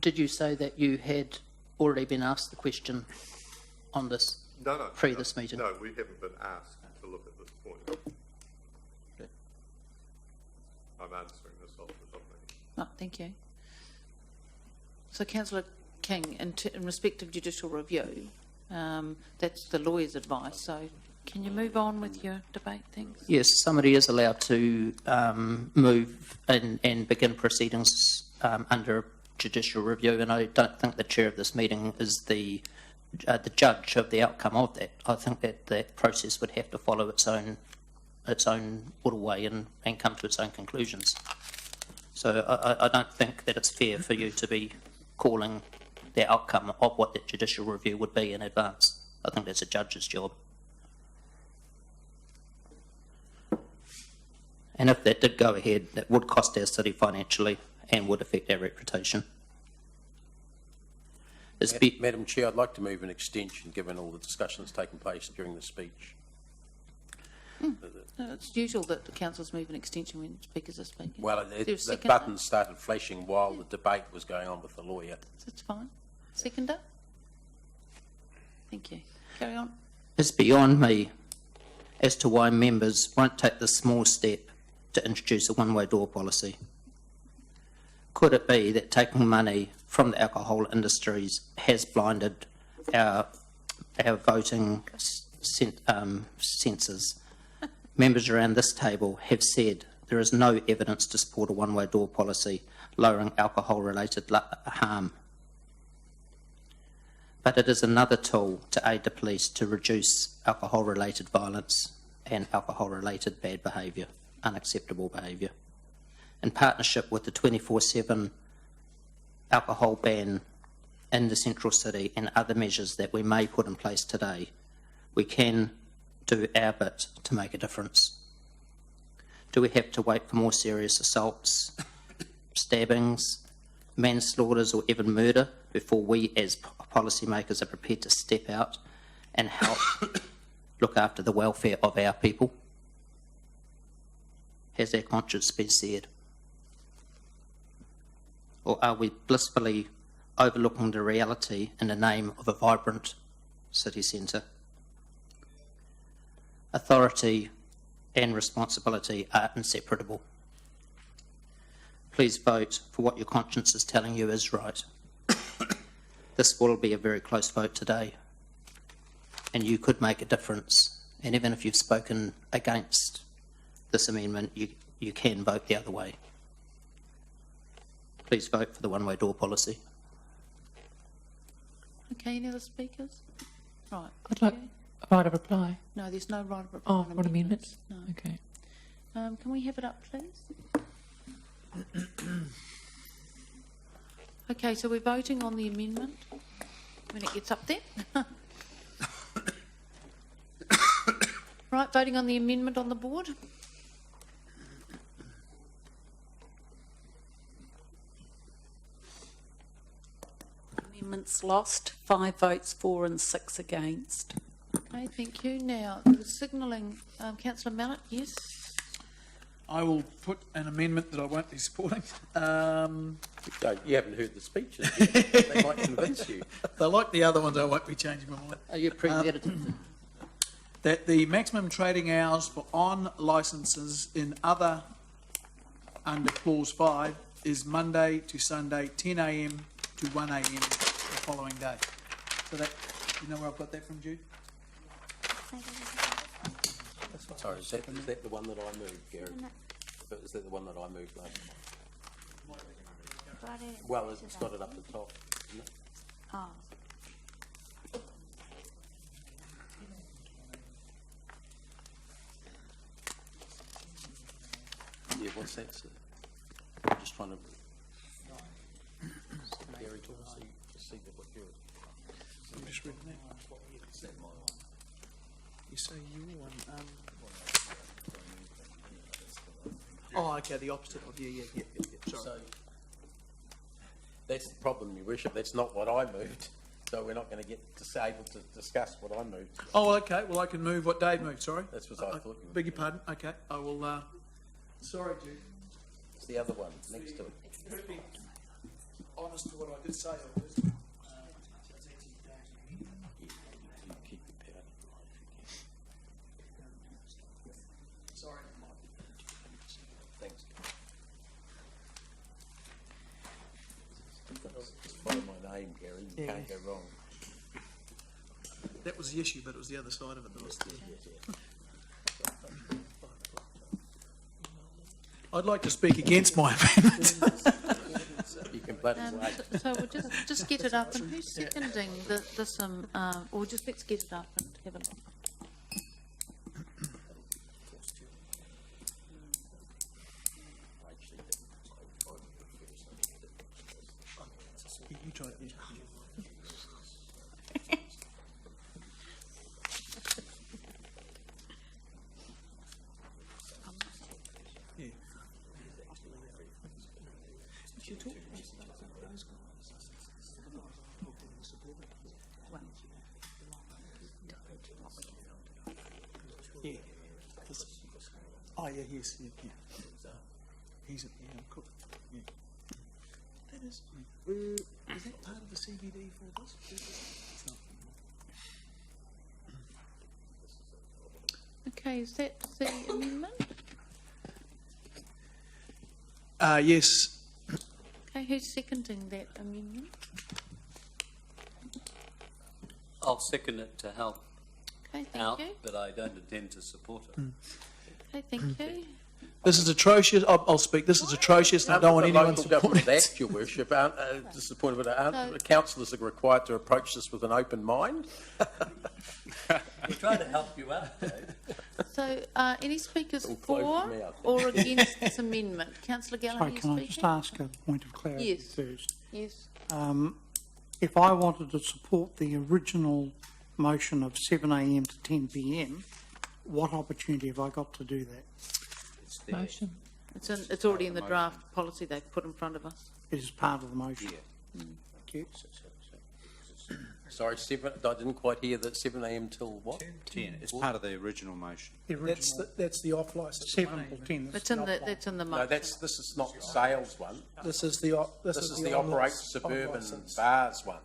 Did you say that you had already been asked the question on this this meeting? No, we haven't been asked to look at this point. Okay. I'm answering this off the top of my head. Oh, thank you. So, Councillor King, in respect of judicial review, that's the lawyer's advice. So, can you move on with your debate? Thanks. Yes, somebody is allowed to move and begin proceedings under judicial review, and I don't think the chair of this meeting is the judge of the outcome of that. I think that process would have to follow its own order way and come to its own conclusions. So I don't think that it's fair for you to be calling the outcome of what that judicial review would be in advance. I think that's a judge's job. And if that did go ahead, that would cost our city financially and would affect our reputation. Madam Chair, I'd like to move an extension given all the discussion that's taken place during the speech. It's usual that the councillors move an extension when speakers are speaking. Well, the button started flashing while the debate was going on with the lawyer. That's fine. Seconder? Thank you. Carry on. It's beyond me as to why members won't take the small step to introduce a one-way door policy. Could it be that taking money from the alcohol industries has blinded our voting senses? Members around this table have said there is no evidence to support a one-way door policy lowering alcohol-related harm. But it is another tool to aid the police to reduce alcohol-related violence and alcohol-related bad behaviour, unacceptable behaviour. In partnership with the 24/7 alcohol ban in the central city and other measures that we may put in place today, we can do our bit to make a difference. Do we have to wait for more serious assaults, stabbings, manslaughters or even murder before we as policymakers are prepared to step out and help look after the welfare of our people? Has our conscience been seared? Or are we blissfully overlooking the reality in the name of a vibrant city centre? Authority and responsibility are inseparable. Please vote for what your conscience is telling you is right. This will be a very close vote today, and you could make a difference. And even if you've spoken against this amendment, you can vote the other way. Please vote for the one-way door policy. Okay, any other speakers? Right. I'd like a right of reply. No, there's no right of reply. Oh, what amendments? No. Okay. Can we have it up, please? Okay, so we're voting on the amendment when it gets up there. Right, voting on the amendment on the board. Amendments lost, 5 votes for and 6 against. Okay, thank you. Now, there was signalling, Councillor Mallett, yes? I will put an amendment that I won't be supporting. You haven't heard the speeches yet. They might convince you. They like the other ones, I won't be changing my mind. Are you premeditated? That the maximum trading hours for on licences in other under clause 5 is Monday to Sunday, 10 a.m. to 1 a.m. the following day. So that, you know where I've got that from, Jude? Sorry, is that the one that I moved, Gary? Is that the one that I moved last? Well, it's got it up the top, isn't it? Oh. Yeah, what's that? I'm just trying to. Gary, talk to see what you're. I'm just reading that. You say your one. Oh, okay, the opposite of yeah. Sorry. So, that's the problem, Your Worship. That's not what I moved. So we're not going to get able to discuss what I moved. Oh, okay. Well, I can move what Dave moved. Sorry. That's what I thought. Beg your pardon. Okay, I will. Sorry, Jude. It's the other one next to it. Be honest to what I did say. Keep your powder. Sorry. Thanks. Just follow my name, Gary. You can't go wrong. That was the issue, but it was the other side of it that was the. I'd like to speak against my amendment. You can bloody wait. So we'll just get it up. And who's seconding this? Or just let's get it up and have a look. You try it. Oh, yeah, yes, yeah. He's a cook. Yeah. That is that part of the CBD for this? It's not. Okay, is that the amendment? Yes. Okay, who's seconding that amendment? I'll second it to help Okay, thank out, you. but I don't intend to support it. Okay, thank you. This is atrocious. I'll speak. This is atrocious, and I don't want anyone to Local Government support it. Act, Your Worship. Disappointed, but aren't councillors are required to approach this with an open mind? We're trying to help you out, Dave. So, any speakers It'll close for your mouth. or against this amendment? Councillor Gallagher, Sorry, you can I speaking? just ask a point of clarity Yes. first? Yes. If I wanted to support the original motion of 7 a.m. to 10 p.m, what opportunity have I got to do that? Motion. It's already in the draft policy they've put in front of us. It is part of the motion. Yeah. Thank you. Sorry, I didn't quite hear that 7 a.m. till what? 10. It's part of the original motion. The original, That's the off licence. 7 till 10. That's in the motion. No, this is not the sales one. This is the This is the operate suburban bars one.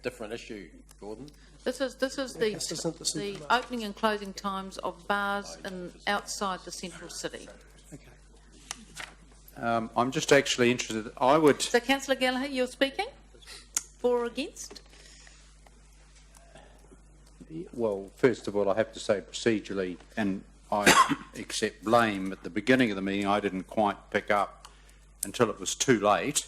Different issue, Gordon. This is isn't the the supermarket. opening and closing times of bars outside the central city. I'm just actually interested. I would. So, Councillor Gallagher, you're speaking? For or against? Well, first of all, I have to say procedurally, and I accept blame, at the beginning of the meeting I didn't quite pick up until it was too late,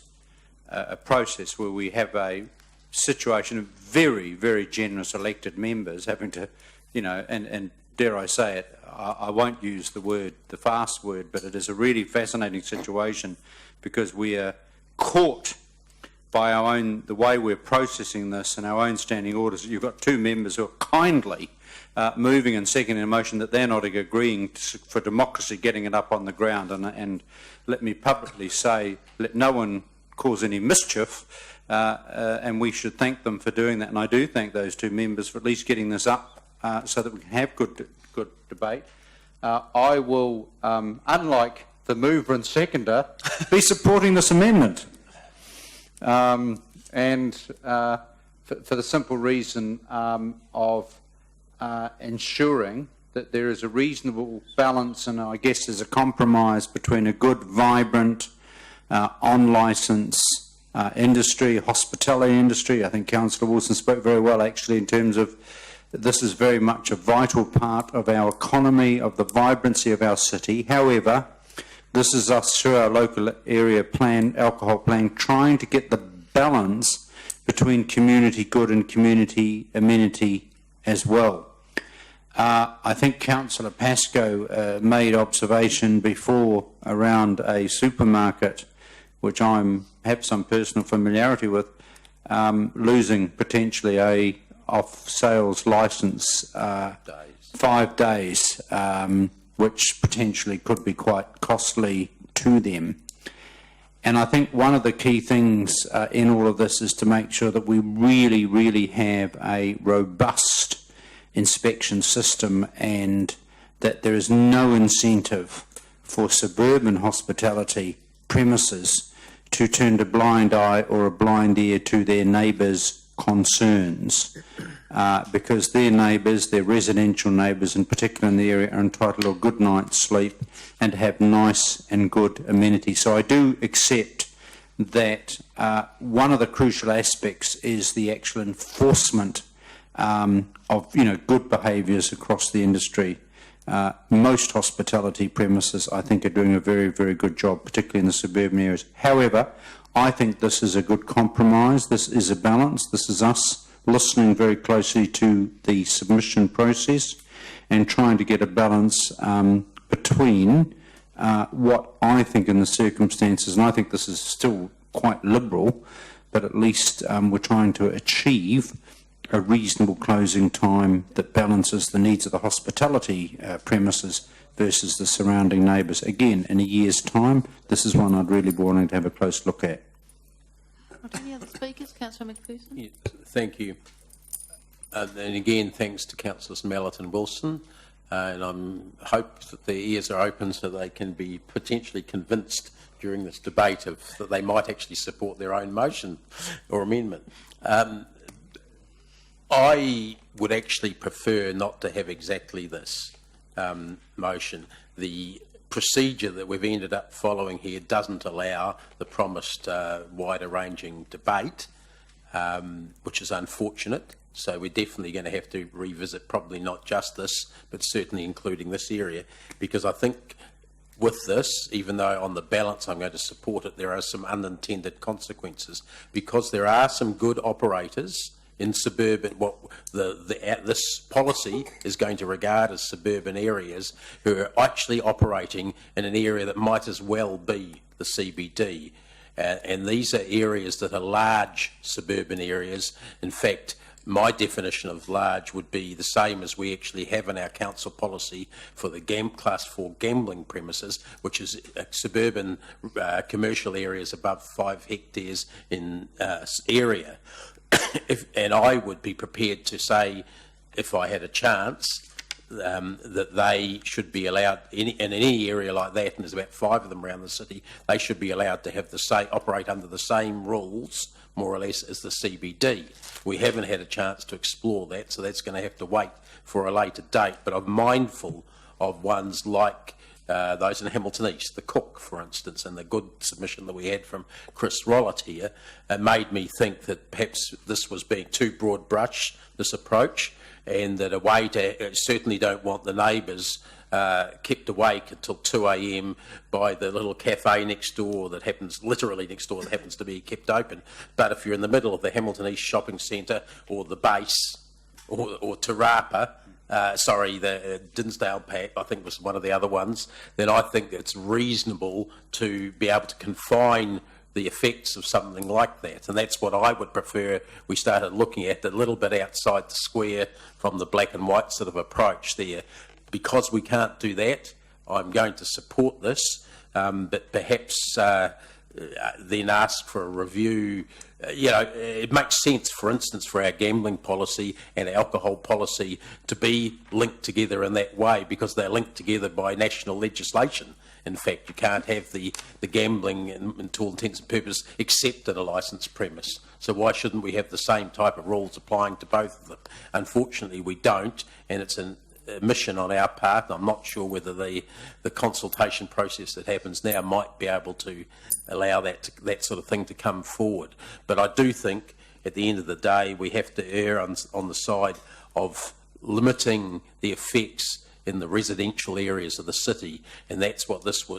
a process where we have a situation of very, very generous elected members having to, and dare I say it, I won't use the fast word, but it is a really fascinating situation because we are caught by the way we're processing this and our own standing orders. You've got two members who are kindly moving and seconding a motion that they're not agreeing for democracy getting it up on the ground. And let me publicly say, let no one cause any mischief, and we should thank them for doing that. And I do thank those two members for at least getting this up so that we can have good debate. I will, unlike the mover and seconder, be supporting this amendment. For the simple reason of ensuring that there is a reasonable balance, and I guess there's a compromise between a good, vibrant, on-licence industry, hospitality industry. I think Councillor Wilson spoke very well, actually, in terms of this is very much a vital part of our economy, of the vibrancy of our city. However, this is us through our local area plan, alcohol plan, trying to get the balance between community good and community amenity as well. I think Councillor Pascoe made observation before around a supermarket, which I'm have some personal familiarity with, losing potentially a off-sales licence 5 days, which potentially could be quite costly to them. And I think one of the key things in all of this is to make sure that we really, really have a robust inspection system, and that there is no incentive for suburban hospitality premises to turn a blind eye or a blind ear to their neighbours' concerns, because their neighbours, their residential neighbours in particular in the area, are entitled to a good night's sleep and have nice and good amenities. So I do accept that one of the crucial aspects is the actual enforcement of good behaviours across the industry. Most hospitality premises, I think, are doing a very, very good job, particularly in the suburban areas. However, I think this is a good compromise. This is a balance. This is us listening very closely to the submission process and trying to get a balance between what I think in the circumstances, and I think this is still quite liberal, but at least we're trying to achieve a reasonable closing time that balances the needs of the hospitality premises versus the surrounding neighbours. Again, in a year's time, this is one I'd really be wanting to have a close look at. Any other speakers? Councillor McPherson? Yeah, thank you. And again, thanks to Councillors Mallett and Wilson. And I hope that their ears are open so they can be potentially convinced during this debate that they might actually support their own motion or amendment. I would actually prefer not to have exactly this motion. The procedure that we've ended up following here doesn't allow the promised wider-ranging debate, which is unfortunate. So we're definitely going to have to revisit probably not just this, but certainly including this area, because I think with this, even though on the balance I'm going to support it, there are some unintended consequences, because there are some good operators in suburban, what this policy is going to regard as suburban areas, who are actually operating in an area that might as well be the CBD. And these are areas that are large suburban areas. In fact, my definition of large would be the same as we actually have in our council policy for the Class 4 gambling premises, which is suburban commercial areas above 5 hectares in area. And I would be prepared to say, if I had a chance, that they should be allowed, in any area like that, and there's about 5 of them around the city, they should be allowed to have operate under the same rules, more or less, as the CBD. We haven't had a chance to explore that, so that's going to have to wait for a later date. But I'm mindful of ones like those in Hamilton East, the Cook, for instance, and the good submission that we had from Chris Rollett here made me think that perhaps this was being too broad brush, this approach, and that a way to certainly don't want the neighbours kept awake until 2 a.m. by the little cafe next door that happens, literally next door, that happens to be kept open. But if you're in the middle of the Hamilton East shopping centre or the base or Te Rapa, the Dinsdale Pack, I think was one of the other ones, then I think it's reasonable to be able to confine the effects of something like that. And that's what I would prefer we started looking at, a little bit outside the square from the black and white sort of approach there. Because we can't do that, I'm going to support this, but perhaps then ask for a review it makes sense, for instance, for our gambling policy and alcohol policy to be linked together in that way, because they're linked together by national legislation. In fact, you can't have the gambling, in to all intents and purposes, except at a licensed premise. So why shouldn't we have the same type of rules applying to both of them? Unfortunately, we don't, and it's a mission on our part. I'm not sure whether the consultation process that happens now might be able to allow that sort of thing to come forward. But I do think, at the end of the day, we have to err on the side of limiting the effects in the residential areas of the city, and that's what this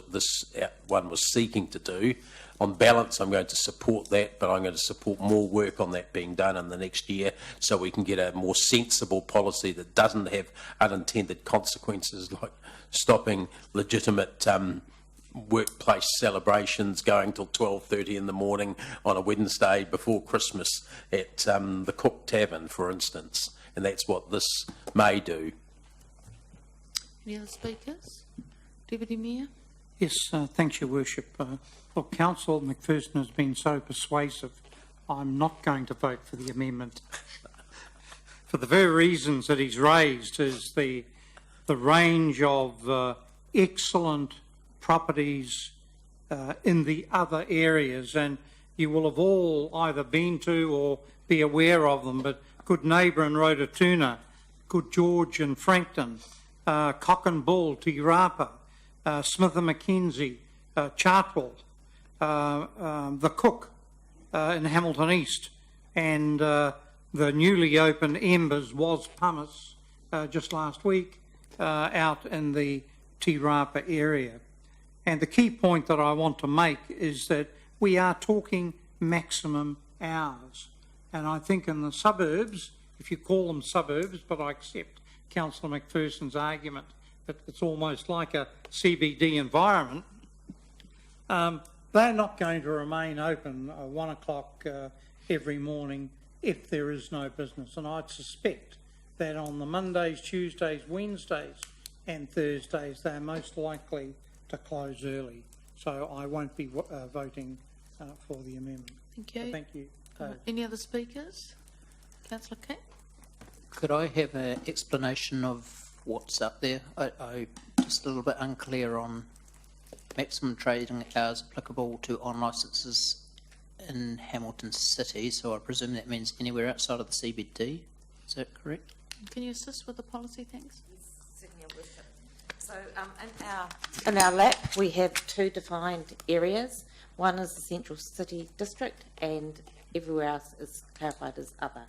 one was seeking to do. On balance, I'm going to support that, but I'm going to support more work on that being done in the next year, so we can get a more sensible policy that doesn't have unintended consequences, like stopping legitimate workplace celebrations going till 12:30 in the morning on a Wednesday before Christmas at the Cook Tavern, for instance. And that's what this may do. Any other speakers? Deputy Mayor? Yes, thanks, Your Worship. Look, Councillor McPherson has been so persuasive, I'm not going to vote for the amendment. For the very reasons that he's raised, is the range of excellent properties in the other areas, and you will have all either been to or be aware of them, but Good Neighbour in Rototuna, Good George in Frankton, Cock and Bull, Te Rapa, Smith and Mackenzie, Chartwell, the Cook in Hamilton East, and the newly opened Embers was Pumice just last week out in the Te Rapa area. And the key point that I want to make is that we are talking maximum hours. And I think in the suburbs, if you call them suburbs, but I accept Councillor McPherson's argument that it's almost like a CBD environment, they're not going to remain open 1 o'clock every morning if there is no business. And I'd suspect that on the Mondays, Tuesdays, Wednesdays and Thursdays, they're most likely to close early. So I won't be voting for the amendment. Thank you. So thank you. Any other speakers? Councillor King? Could I have an explanation of what's up there? I'm just a little bit unclear on maximum trading hours applicable to on licences in Hamilton City, so I presume that means anywhere outside of the CBD. Is that correct? Can you assist with the policy, thanks? Certainly, Your Worship. So in our lap, we have two defined areas. One is the Central City District, and everywhere else is clarified as other.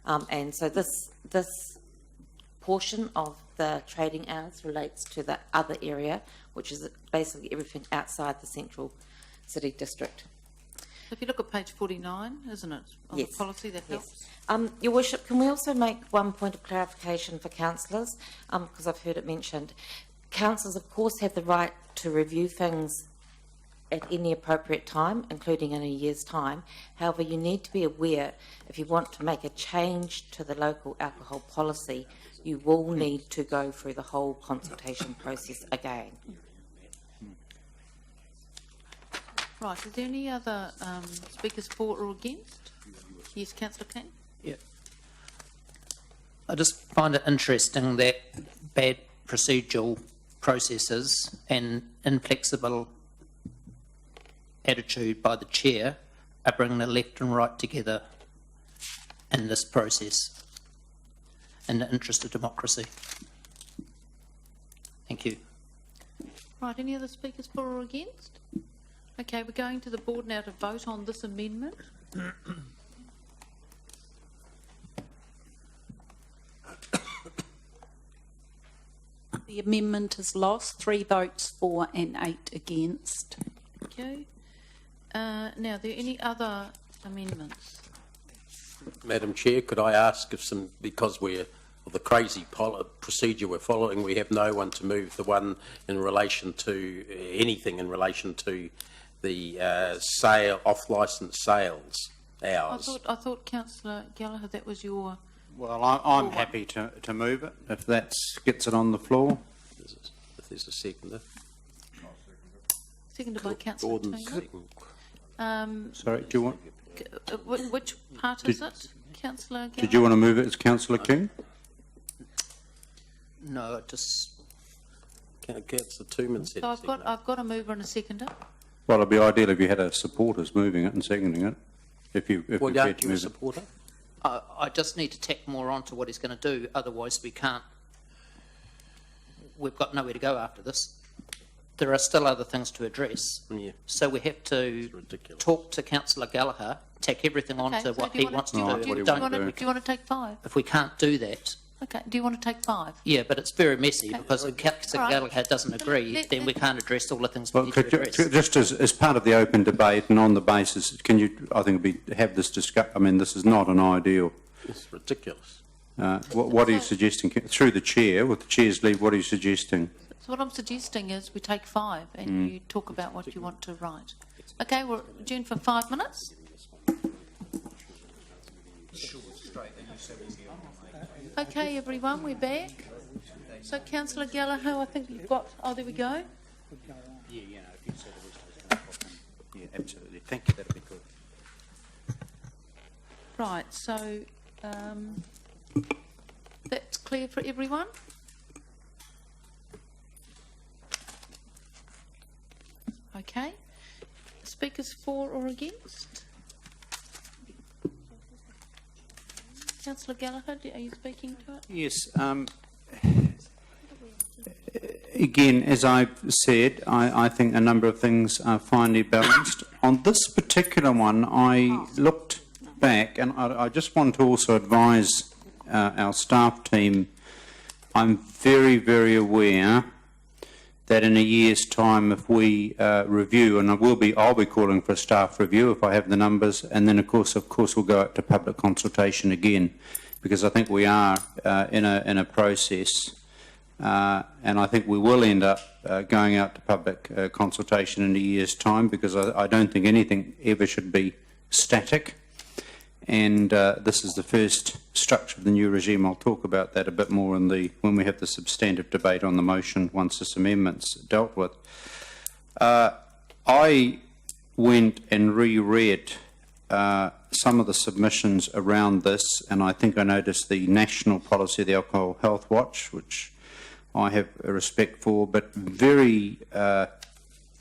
And so this portion of the trading hours relates to the other area, which is basically everything outside the Central City District. If you look at page 49, isn't it, on Yes. the policy, that helps? Yes. Your Worship, can we also make one point of clarification for councillors, because I've heard it mentioned. Councillors, of course, have the right to review things at any appropriate time, including in a year's time. However, you need to be aware, if you want to make a change to the local alcohol policy, you will need to go through the whole consultation process again. Right, is there any other speakers for or against? Yes, Councillor King? Yeah. I just find it interesting that bad procedural processes and inflexible attitude by the chair are bringing the left and right together in this process in the interest of democracy. Thank you. Right, any other speakers for or against? Okay, we're going to the board now to vote on this amendment. The amendment is lost, 3 votes for and 8 against. Okay. Now, are there any other amendments? Madam Chair, could I ask if because of the crazy procedure we're following, we have no one to move the one in relation to anything in relation to the off-licence sales hours? I thought Councillor Gallagher, that was your... Well, I'm happy to move it if that gets it on the floor. If there's a seconder. Seconded by Councillor Gordon. Taylor. Sorry, do you want? which part is it, Councillor Gallagher? Did you want to move it as Councillor King? No, it just, Councillor Tooman said. So I've got a mover and a seconder. Well, it'd be ideal if you had a supporters moving it and seconding it. If Well, you're aren't prepared to you a move it. supporter? I just need to tack more on to what he's going to do, otherwise we can't, we've got nowhere to go after this. There are still other things to address. Yeah. So we have to ridiculous. talk to Councillor Gallagher, tack everything on Okay, to so what do he you wanna- wants do to you do. want- If do we you don't- want to take 5? If we can't do that, Okay, do you want to take 5? yeah, but it's very messy because if Councillor All right. Gallagher doesn't agree, then we can't address all the things we Well, need to could you, address. just as part of the open debate and on the basis, can you, I think, have this I mean, this is not an ideal. It's ridiculous. What are you suggesting? Through the chair, with the chair's leave, what are you suggesting? So what I'm suggesting is we take 5 and you talk about what you want to write. Okay, we're adjourned for 5 minutes. Okay, everyone, we're back. So Councillor Gallagher, I think you've got, oh, there we go. Yeah, if you said the rest was going to pop in. Yeah, absolutely. Thank you, that'd be good. Right, so that's clear for everyone? Okay. Speakers for or against? Councillor Gallagher, are you speaking to it? Yes. Again, as I've said, I think a number of things are finely balanced. On this particular one, I looked back, and I just want to also advise our staff team, I'm very, very aware that in a year's time, if we review, and I'll be calling for a staff review if I have the numbers, and then of course we'll go out to public consultation again, because I think we are in a process, and I think we will end up going out to public consultation in a year's time, because I don't think anything ever should be static. And this is the first structure of the new regime. I'll talk about that a bit more when we have the substantive debate on the motion once this amendment's dealt with. I went and reread some of the submissions around this, and I think I noticed the National Policy of the Alcohol Health Watch, which I have a respect for, but very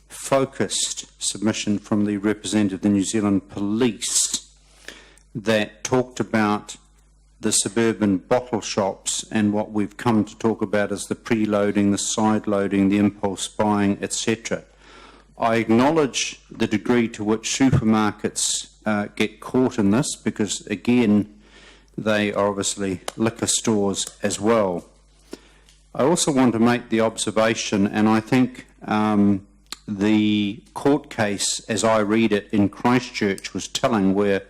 focused submission from the representative of the New Zealand Police that talked about the suburban bottle shops and what we've come to talk about as the preloading, the side-loading, the impulse buying, etc. I acknowledge the degree to which supermarkets get caught in this, because, again, they are obviously liquor stores as well. I also want to make the observation, and I think the court case, as I read it, in Christchurch was telling, where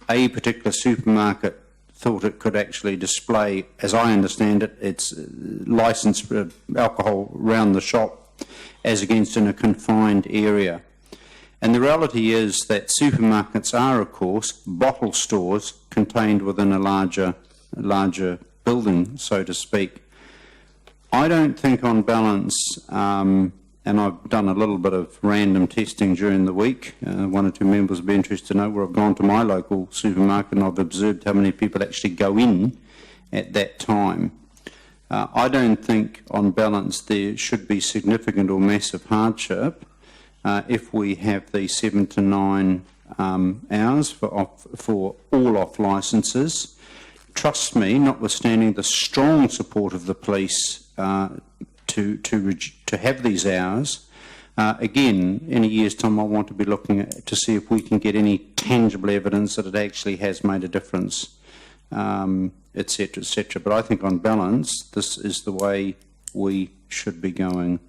a particular supermarket thought it could actually display, as I understand it, its licensed alcohol round the shop as against in a confined area. And the reality is that supermarkets are, of course, bottle stores contained within a larger building, so to speak. I don't think on balance, and I've done a little bit of random testing during the week. One or two members will be interested to know where I've gone to my local supermarket and I've observed how many people actually go in at that time. I don't think on balance there should be significant or massive hardship if we have the 7 to 9 hours for all off licences. Trust me, notwithstanding the strong support of the police to have these hours. Again, in a year's time, I want to be looking at, to see if we can get any tangible evidence that it actually has made a difference, etc., etc. But I think on balance, this is the way we should be going.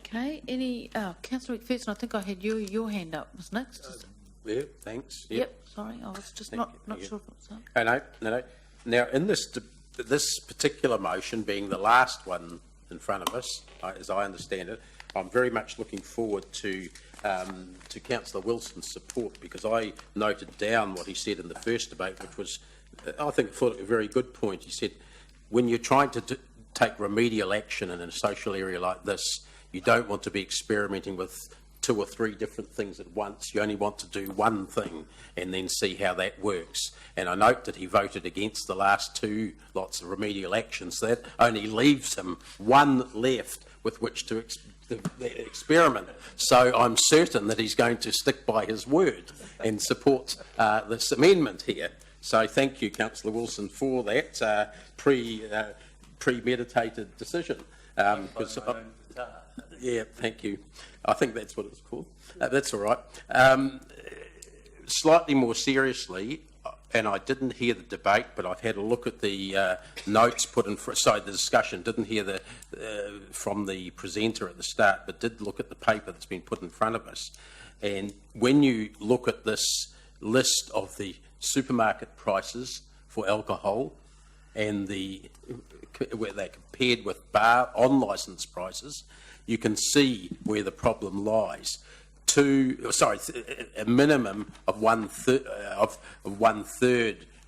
Okay, Councillor McPherson, I think I had your hand up was next. Yeah, thanks. Yep, sorry, I was just not sure if it was up. No. Now, in this particular motion, being the last one in front of us, as I understand it, I'm very much looking forward to Councillor Wilson's support, because I noted down what he said in the first debate, which was, I think, a very good point. He said, when you're trying to take remedial action in a social area like this, you don't want to be experimenting with 2 or 3 different things at once. You only want to do one thing and then see how that works. And I note that he voted against the last 2 lots of remedial actions. That only leaves him one left with which to experiment. So I'm certain that he's going to stick by his word and support this amendment here. So thank you, Councillor Wilson, for that premeditated decision. Yeah, thank you. I think that's what it's called. That's all right. Slightly more seriously, and I didn't hear the debate, but I've had a look at the notes put in, the discussion, didn't hear the from the presenter at the start, but did look at the paper that's been put in front of us. And when you look at this list of the supermarket prices for alcohol and where they're compared with bar on-licence prices, you can see where the problem lies. A minimum of one third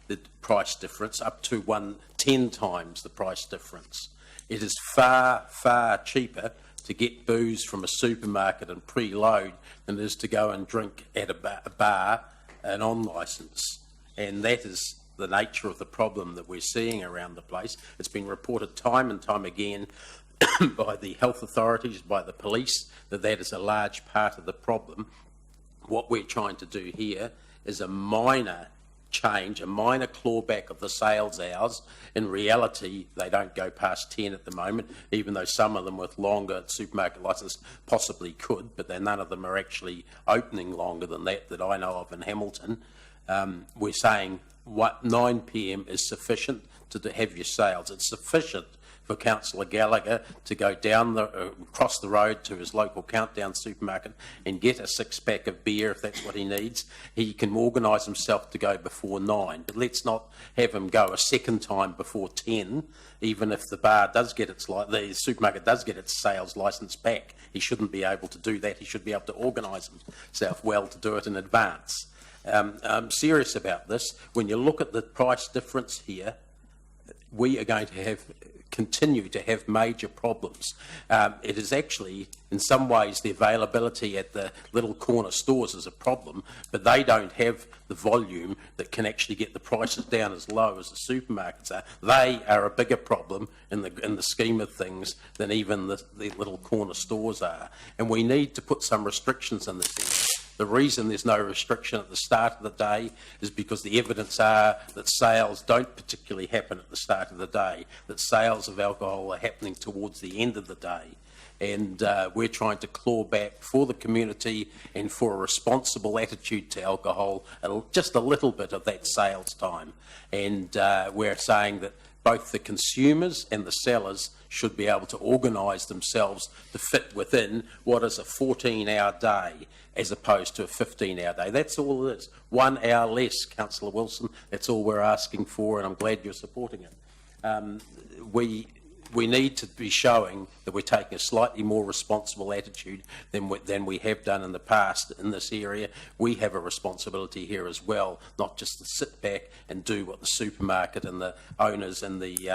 the price difference, up to 10 times the price difference. It is far, far cheaper to get booze from a supermarket and preload than it is to go and drink at a bar and on licence. And that is the nature of the problem that we're seeing around the place. It's been reported time and time again by the health authorities, by the police, that is a large part of the problem. What we're trying to do here is a minor change, a minor clawback of the sales hours. In reality, they don't go past 10 at the moment, even though some of them with longer supermarket licence possibly could, but none of them are actually opening longer than that I know of in Hamilton. We're saying 9 p.m. is sufficient to have your sales. It's sufficient for Councillor Gallagher to go down across the road to his local Countdown supermarket and get a 6-pack of beer if that's what he needs. He can organise himself to go before 9, but let's not have him go a second time before 10. Even if the the supermarket does get its sales licence back, he shouldn't be able to do that. He should be able to organise himself well to do it in advance. I'm serious about this. When you look at the price difference here, we are going to continue to have major problems. It is actually, in some ways, the availability at the little corner stores is a problem, but they don't have the volume that can actually get the prices down as low as the supermarkets are. They are a bigger problem in the scheme of things than even the little corner stores are. And we need to put some restrictions in this area. The reason there's no restriction at the start of the day is because the evidence are that sales don't particularly happen at the start of the day, that sales of alcohol are happening towards the end of the day. And we're trying to claw back for the community and for a responsible attitude to alcohol, just a little bit of that sales time. And we're saying that both the consumers and the sellers should be able to organise themselves to fit within what is a 14-hour day as opposed to a 15-hour day. That's all it is. 1 hour less, Councillor Wilson. That's all we're asking for, and I'm glad you're supporting it. We need to be showing that we're taking a slightly more responsible attitude than we have done in the past in this area. We have a responsibility here as well, not just to sit back and do what the supermarket and the owners and the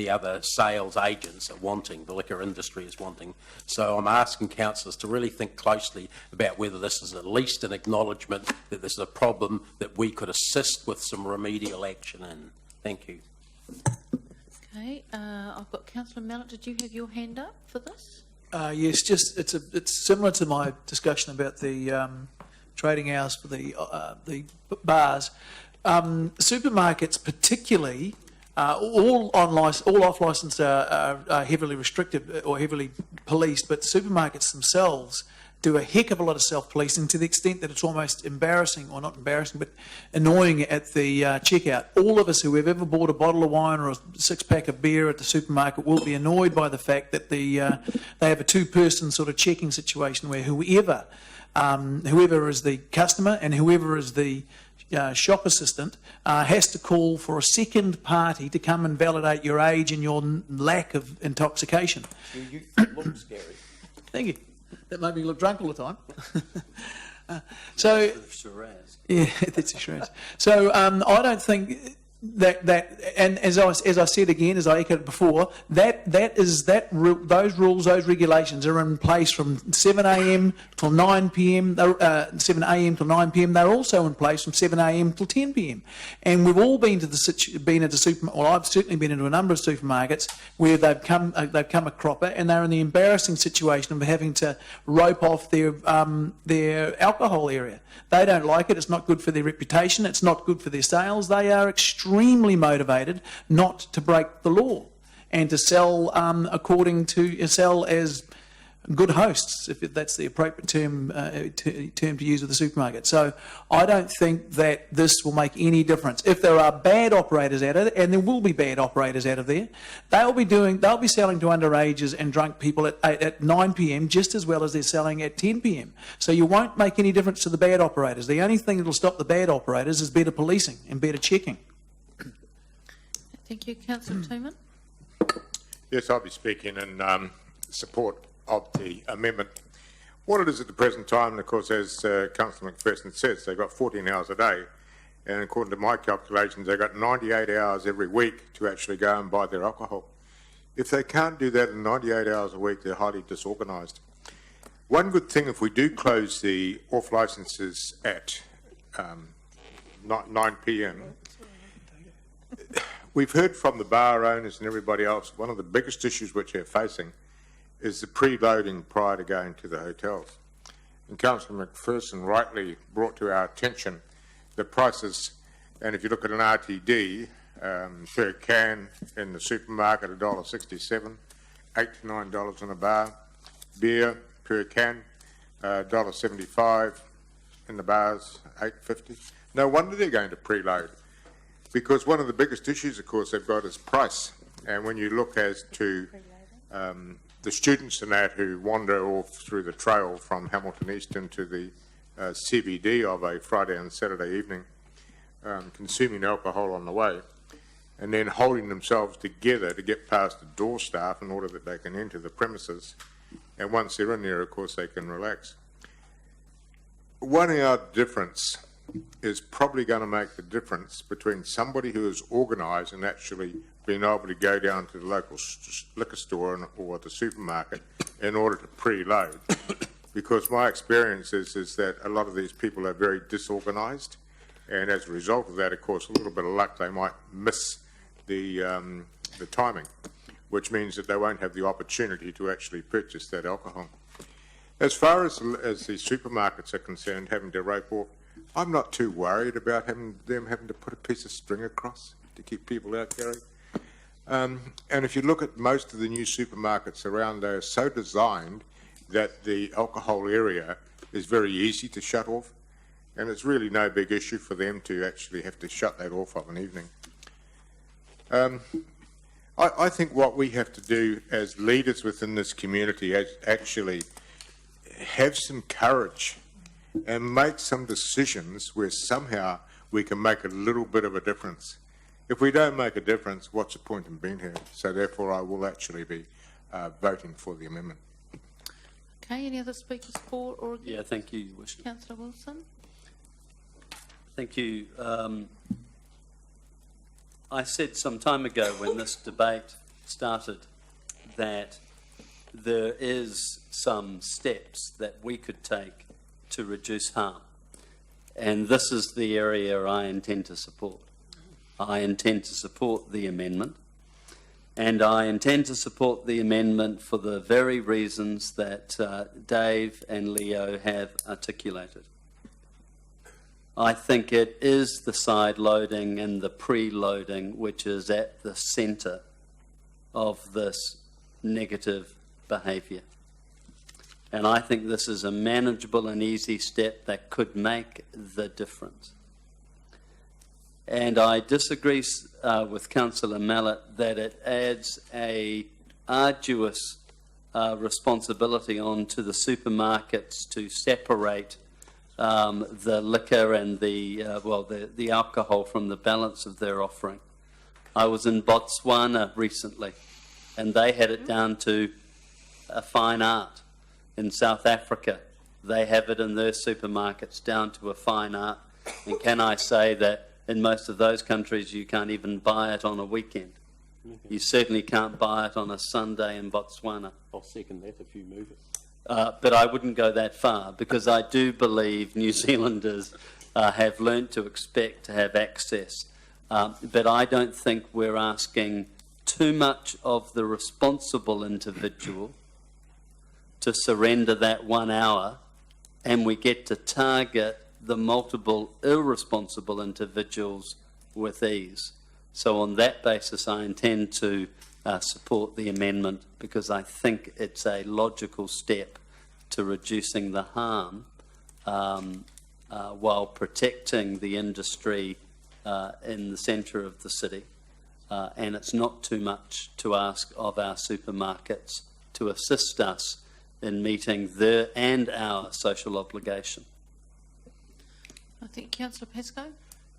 other sales agents are wanting, the liquor industry is wanting. So I'm asking councillors to really think closely about whether this is at least an acknowledgement that this is a problem that we could assist with some remedial action in. Thank you. Okay, I've got Councillor Mallett. Did you have your hand up for this? Yes, it's similar to my discussion about the trading hours for the bars. Supermarkets, particularly, all off licence are heavily restricted or heavily policed, but supermarkets themselves do a heck of a lot of self-policing to the extent that it's almost embarrassing, or not embarrassing, but annoying at the checkout. All of us who have ever bought a bottle of wine or a 6-pack of beer at the supermarket will be annoyed by the fact that they have a 2-person sort of checking situation where whoever is the customer and whoever is the shop assistant has to call for a second party to come and validate your age and your lack of intoxication. You look scary. Thank you. That made me look drunk all the time. Yeah, that's a Shiraz. So I don't think and as I said again, as I echoed before, those rules, those regulations are in place from 7 a.m. till 9 p.m. 7 a.m. till 9 p.m. They're also in place from 7 a.m. till 10 p.m. And we've all been into supermarkets. Well, I've certainly been into a number of supermarkets where they've come a cropper, and they're in the embarrassing situation of having to rope off their alcohol area. They don't like it. It's not good for their reputation. It's not good for their sales. They are extremely motivated not to break the law and to sell sell as good hosts, if that's the appropriate term to use with the supermarket. So I don't think that this will make any difference. If there are bad operators out of it, and there will be bad operators out of there, they'll be selling to underages and drunk people at 9 p.m. just as well as they're selling at 10 p.m. So you won't make any difference to the bad operators. The only thing that will stop the bad operators is better policing and better checking. Thank you. Councillor Tooman. Yes, I'll be speaking in support of the amendment. What it is at the present time, and of course, as Councillor McPherson says, they've got 14 hours a day, and according to my calculations, they've got 98 hours every week to actually go and buy their alcohol. If they can't do that in 98 hours a week, they're highly disorganised. One good thing, if we do close the off licences at 9 p.m, we've heard from the bar owners and everybody else, one of the biggest issues which they're facing is the preloading prior to going to the hotels. And Councillor McPherson rightly brought to our attention the prices, and if you look at an RTD per can in the supermarket, $1.67, $8 to $9 in a bar. Beer per can, $1.75 in the bars, $8.50. No wonder they're going to preload, because one of the biggest issues, of course, they've got is price. And when you look as to the students and that who wander off through the trail from Hamilton East into the CBD of a Friday and Saturday evening, consuming alcohol on the way, and then holding themselves together to get past the door staff in order that they can enter the premises. And once they're in there, of course, they can relax. 1 hour difference is probably going to make the difference between somebody who is organised and actually being able to go down to the local liquor store or the supermarket in order to preload. Because my experience is that a lot of these people are very disorganised, and as a result of that, of course, a little bit of luck, they might miss the timing, which means that they won't have the opportunity to actually purchase that alcohol. As far as the supermarkets are concerned, having to rope off, I'm not too worried about them having to put a piece of string across to keep people out carrying. And if you look at most of the new supermarkets around, they're so designed that the alcohol area is very easy to shut off, and it's really no big issue for them to actually have to shut that off of an evening. I think what we have to do as leaders within this community is actually have some courage and make some decisions where somehow we can make a little bit of a difference. If we don't make a difference, what's the point in being here? So therefore, I will actually be voting for the amendment. Okay, any other speakers for or against? Yeah, thank you, Your Worship. Councillor Wilson. Thank you. I said some time ago when this debate started that there is some steps that we could take to reduce harm, and this is the area I intend to support. I intend to support the amendment, and I intend to support the amendment for the very reasons that Dave and Leo have articulated. I think it is the side loading and the preloading which is at the centre of this negative behaviour. And I think this is a manageable and easy step that could make the difference. And I disagree with Councillor Mallett that it adds a arduous responsibility onto the supermarkets to separate the liquor and the alcohol from the balance of their offering. I was in Botswana recently, and they had it down to a fine art. In South Africa, they have it in their supermarkets down to a fine art. And can I say that In most of those countries, you can't even buy it on a weekend. You certainly can't buy it on a Sunday in Botswana. I'll second that if you move it. But I wouldn't go that far, because I do believe New Zealanders have learnt to expect to have access. But I don't think we're asking too much of the responsible individual to surrender that 1 hour, and we get to target the multiple irresponsible individuals with ease. So on that basis, I intend to support the amendment, because I think it's a logical step to reducing the harm while protecting the industry in the centre of the city. And it's not too much to ask of our supermarkets to assist us in meeting their and our social obligation. I think Councillor Pascoe.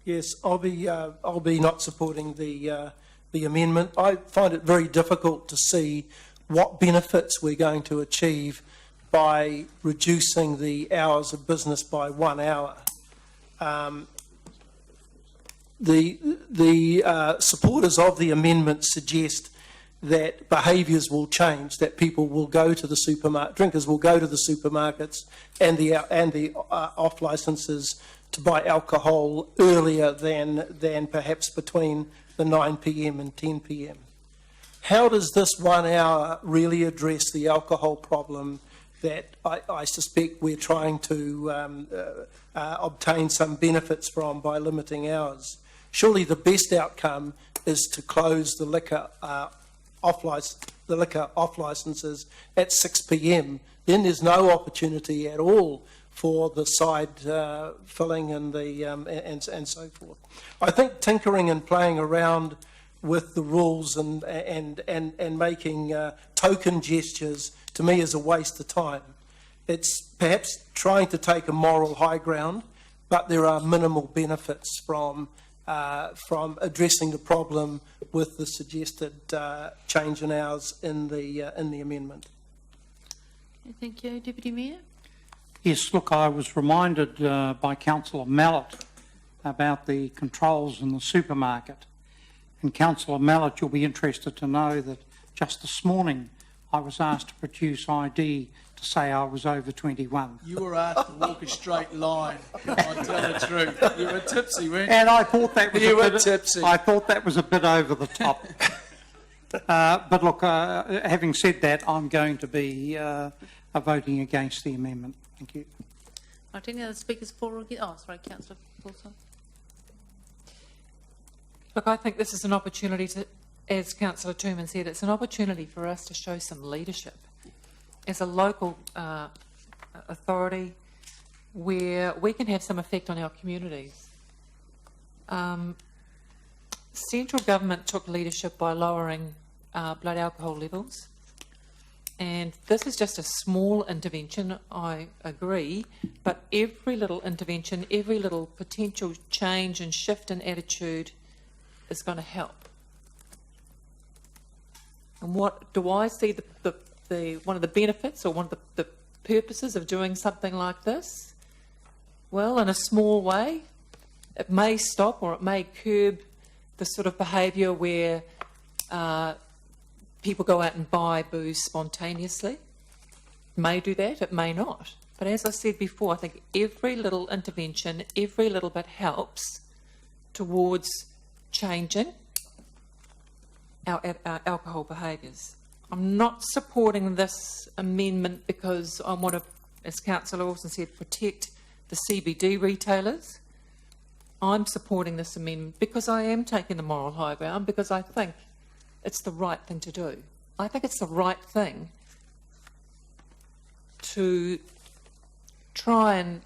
Yes, I'll be not supporting the amendment. I find it very difficult to see what benefits we're going to achieve by reducing the hours of business by 1 hour. The supporters of the amendment suggest that behaviours will change, that people will go to the supermarket, drinkers will go to the supermarkets and the off licences to buy alcohol earlier than perhaps between the 9 p.m. and 10 p.m. How does this 1 hour really address the alcohol problem that I suspect we're trying to obtain some benefits from by limiting hours? Surely the best outcome is to close the liquor off licences at 6 p.m. Then there's no opportunity at all for the side filling and and so forth. I think tinkering and playing around with the rules and making token gestures, to me, is a waste of time. It's perhaps trying to take a moral high ground, but there are minimal benefits from addressing the problem with the suggested change in hours in the amendment. Thank you, Deputy Mayor. Yes, look, I was reminded by Councillor Mallett about the controls in the supermarket. And Councillor Mallett, you'll be interested to know that just this morning I was asked to produce ID to say I was over 21. You were asked to walk a straight line. I'll tell the truth. You were tipsy, weren't you? And I thought that was tipsy. I thought that was a bit over the top. But look, having said that, I'm going to be voting against the amendment. Thank you. Right, any other speakers for or against? Oh, sorry, Councillor Paulson. Look, I think this is an opportunity to, as Councillor Toomans said, it's an opportunity for us to show some leadership as a local authority where we can have some effect on our communities. Central government took leadership by lowering blood alcohol levels, and this is just a small intervention, I agree, but every little intervention, every little potential change and shift in attitude is going to help. And what do I see one of the benefits or one of the purposes of doing something like this? Well, in a small way, it may stop or it may curb the sort of behaviour where people go out and buy booze spontaneously. It may do that, it may not. But as I said before, I think every little intervention, every little bit helps towards changing our alcohol behaviours. I'm not supporting this amendment because I want to, as Councillor Wilson said, protect the CBD retailers. I'm supporting this amendment because I am taking the moral high ground, because I think it's the right thing to do. I think it's the right thing to try and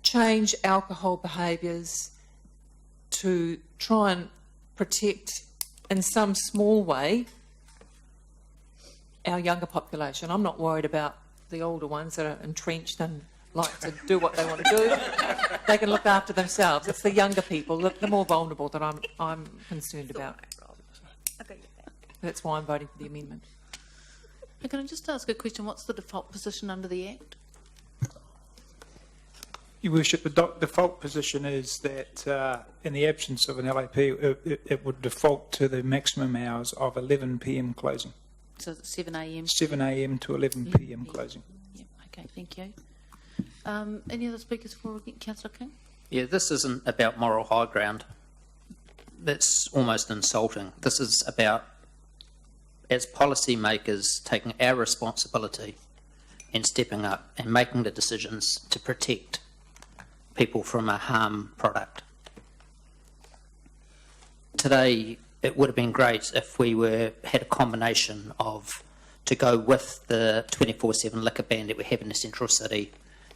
change alcohol behaviours, to try and protect in some small way our younger population. I'm not worried about the older ones that are entrenched and like to do what they want to do. They can look after themselves. It's the younger people, the more vulnerable, that I'm concerned about. That's why I'm voting for the amendment. Can I just ask a question? What's the default position under the Act? Your Worship, the default position is that in the absence of an LAP, it would default to the maximum hours of 11 p.m. closing. So it's 7 a.m. 7 a.m. to 11 p.m. closing. Yep, okay, thank you. Any other speakers for Councillor King? Yeah, this isn't about moral high ground. That's almost insulting. This is about, as policymakers, taking our responsibility and stepping up and making the decisions to protect people from a harm product. Today, it would have been great if we had a combination of, to go with the 24/7 liquor ban that we have in the central city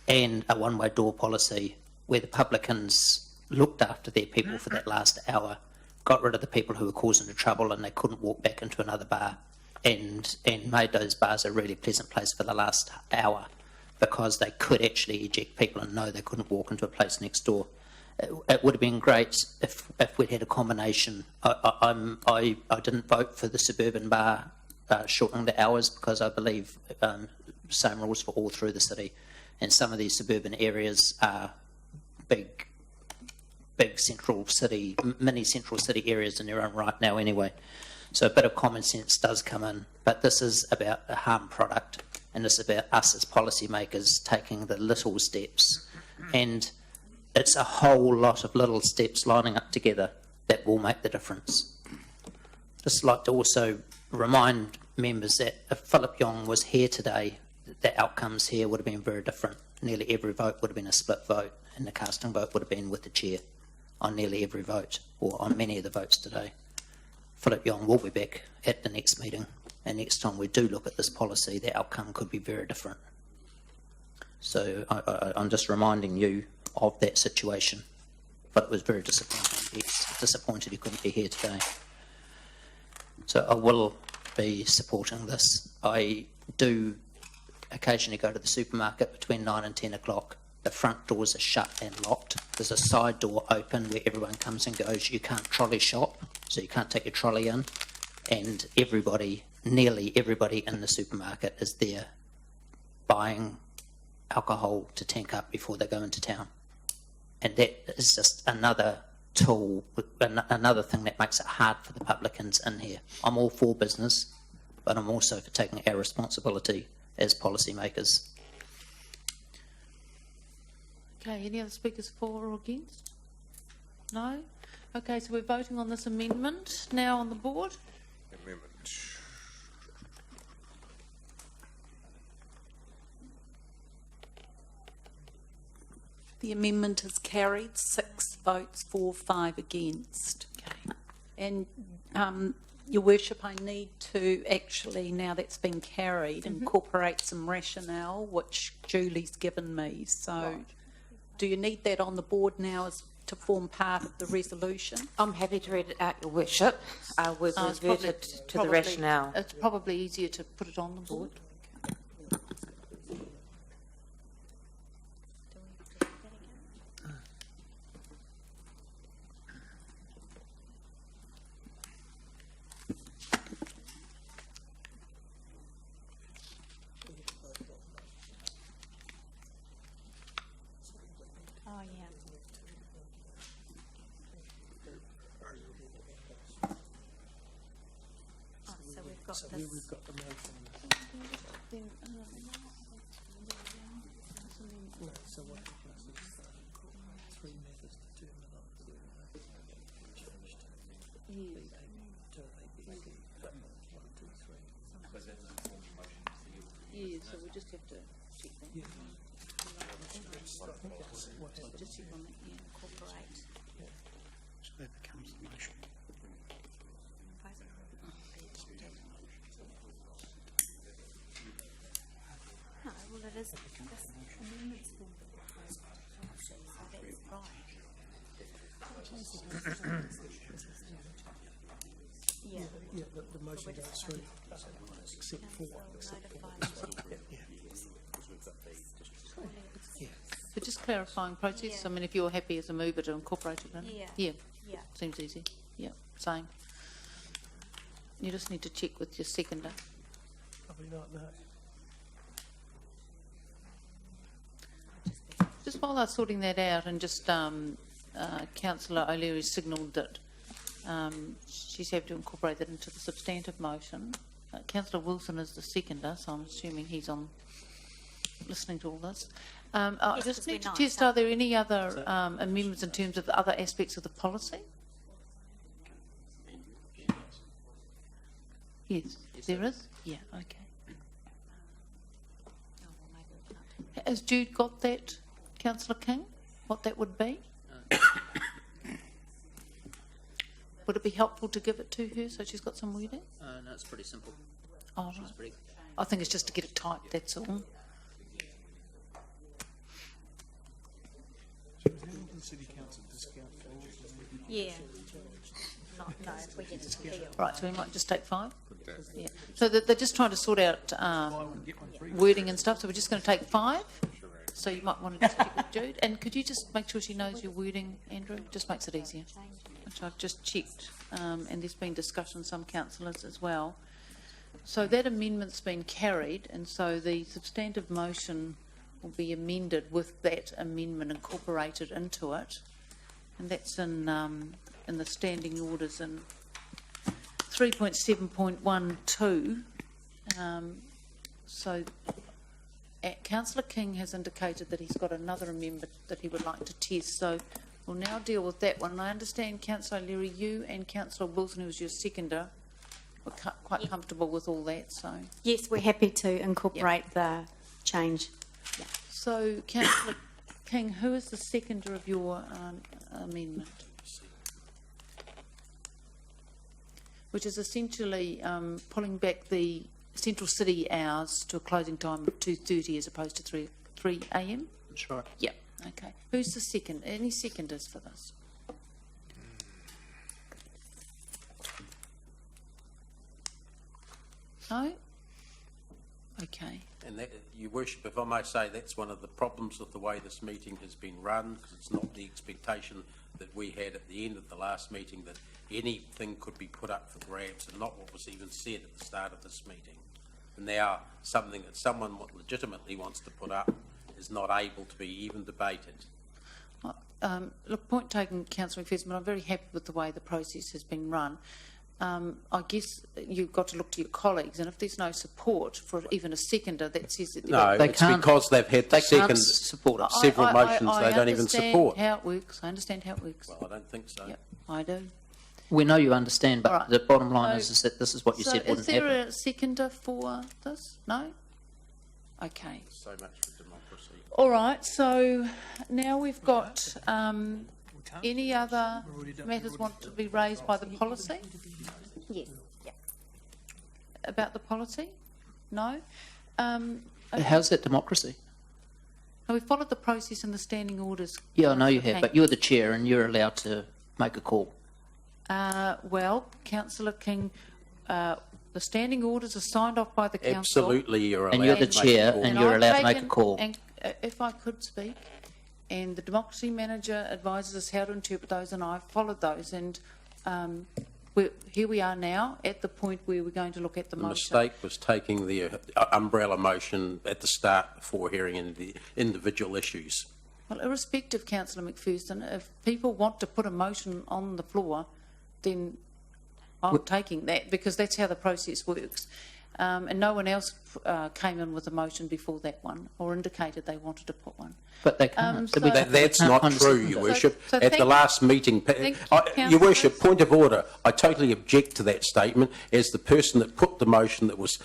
and a one-way door policy where the publicans looked after their people for that last hour, got rid of the people who were causing the trouble and they couldn't walk back into another bar, and made those bars a really pleasant place for the last hour because they could actually eject people and know they couldn't walk into a place next door. It would have been great if we'd had a combination. I didn't vote for the suburban bar shortening the hours because I believe same rules for all through the city, and some of these suburban areas are big central city, mini central city areas in their own right now anyway. So a bit of common sense does come in, but this is about a harm product, and this is about us as policymakers taking the little steps, and it's a whole lot of little steps lining up together that will make the difference. Just like to also remind members that if Philip Yong was here today, the outcomes here would have been very different. Nearly every vote would have been a split vote, and the casting vote would have been with the chair on nearly every vote, or on many of the votes today. Philip Yong will be back at the next meeting, and next time we do look at this policy, the outcome could be very different. So I'm just reminding you of that situation, but it was very disappointing. He's disappointed he couldn't be here today. So I will be supporting this. I do occasionally go to the supermarket between 9 and 10 o'clock. The front doors are shut and locked. There's a side door open where everyone comes and goes. You can't trolley shop, so you can't take your trolley in. And everybody, nearly everybody in the supermarket is there buying alcohol to tank up before they go into town. And that is just another tool, another thing that makes it hard for the publicans in here. I'm all for business, but I'm also for taking our responsibility as policymakers. Okay, any other speakers for or against? No? Okay, so we're voting on this amendment now on the board. Amendment. The amendment is carried, 6 votes for, 5 against. Okay. And Your Worship, I need to actually, now that's been carried, incorporate some rationale which Julie's given me. So do you need that on the board now as to form part of the resolution? I'm happy to read it out, Your Worship. We've reverted to the rationale. It's probably easier to put it on the board. Oh, yeah. Oh, so we've got So this. we've got the motion. No, so what happens is 3 matters determined on the changed to ABP 1, 2, 3. Yeah, so we just have to check that. Yeah. I think that's what happened. Just check on that, yeah. Incorporate. So that becomes the motion. No, well, it is. This amendment's been proposed. So that's right. Yeah. Yeah, the motion goes through, except for. So just clarifying process, I mean, if you're happy as a mover to incorporate it in? Yeah. Yeah, Yeah. seems easy, yeah, same. You just need to check with your seconder. Probably not, no. Just while they're sorting that out, and just Councillor O'Leary signalled that she's happy to incorporate that into the substantive motion. Councillor Wilson is the seconder, so I'm assuming he's on listening to all this. I Yes, just 'cause need to we're test, are there any other amendments in terms of the other aspects of the policy? Yes, there is? Yeah, okay. Has Jude got that, Councillor King, what that would be? Would it be helpful to give it to her so she's got some wording? No, it's pretty simple. Oh, right. I think it's just to get it typed, that's all. Yeah. No, if we get a deal. Right, so we might just take 5? Yeah. So they're just trying to sort out wording and stuff, so we're just going to take 5? So you might want to just check with Jude. And could you just make sure she knows your wording, Andrew? Just makes it easier. Which I've just checked, and there's been discussion, some councillors as well. So that amendment's been carried, and so the substantive motion will be amended with that amendment incorporated into it. And that's in the standing orders in 3.7.12. So Councillor King has indicated that he's got another amendment that he would like to test. So we'll now deal with that one. And I understand, Councillor Leary, you and Councillor Wilson, who was your seconder, were quite comfortable with all that. So Yes, we're happy to incorporate the change. Yeah. So, Councillor King, who is the seconder of your amendment? Which is essentially pulling back the central city hours to a closing time of 2:30 as opposed to 3 a.m. That's right. Yep. Okay. Who's the second? Any seconders for this? No? Okay. And that, Your Worship, if I may say, that's one of the problems with the way this meeting has been run, because it's not the expectation that we had at the end of the last meeting that anything could be put up for grabs, and not what was even said at the start of this meeting. And now something that someone legitimately wants to put up is not able to be even debated. Look, point taken, Councillor McPherson, but I'm very happy with the way the process has been run. I guess you've got to look to your colleagues, and if there's no support for even a seconder, that says that No, it's because they've had to second support several motions they don't even support. How it works. I understand how it works. Well, I don't think so. Yep, I do. We know you understand, but Right. the bottom line So- is that this is what you said wouldn't is there happen. a seconder for this? No? Okay. So much for democracy. All right, so now we've got any other matters want to be raised by the policy? Yes. Yeah. About the policy? No? How's that democracy? We followed the process in the standing orders. Yeah, I know you have, Councillor but you're the chair and you're allowed to make a call. Well, Councillor King, the standing orders are signed off by the council. Absolutely, you're allowed And you're the to make a chair call. and you're I've allowed to make a taken- call. And if I could speak, and the democracy manager advises us how to interpret those, and I've followed those, and here we are now at the point where we're going to look at the The motion. mistake was taking the umbrella motion at the start before hearing in the individual issues. Well, irrespective, Councillor McPherson, if people want to put a motion on the floor, then I'm taking that, because that's how the process works. And no one else came in with a motion before that one, or indicated they wanted to put one. But they can't. so- That's can't not find a true, seconder. Your Worship. So At thank the you. last meeting, Thank you, Your Worship, councillors. point of order, I totally object to that statement. As the person that put the motion that was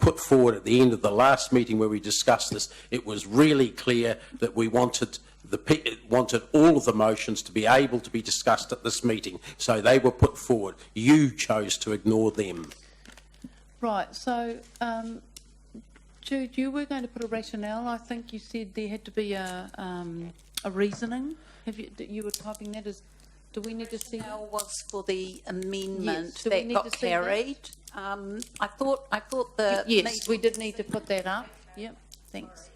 put forward at the end of the last meeting where we discussed this, it was really clear that we wanted all of the motions to be able to be discussed at this meeting, so they were put forward. You chose to ignore them. Right, so, Jude, you were going to put a rationale. I think you said there had to be a reasoning. You were typing that as, do we need to see? Rationale was for the amendment Yes, do we that need got to see that? carried. I thought the Yes, we did need to put that up. Yep, thanks.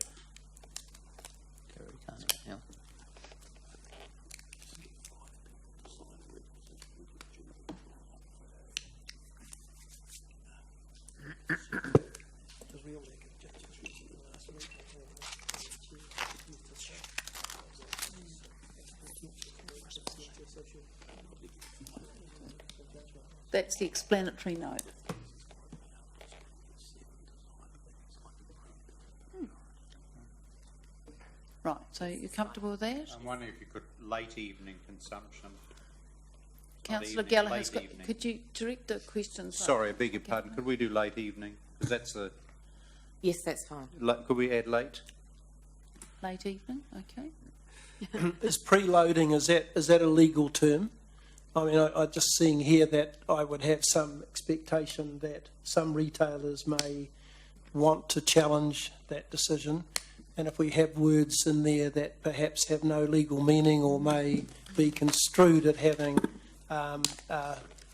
That's the explanatory note. Right, so you're comfortable with that? I'm wondering if you could late evening consumption. Councillor evening, Gallagher's late got, evening. could you direct the questions? Sorry, I beg your pardon. Could we do late evening? Because that's a. Yes, that's fine. Could we add late? Late evening, okay. Is preloading, is that a legal term? I mean, I just seeing here that I would have some expectation that some retailers may want to challenge that decision. And if we have words in there that perhaps have no legal meaning or may be construed at having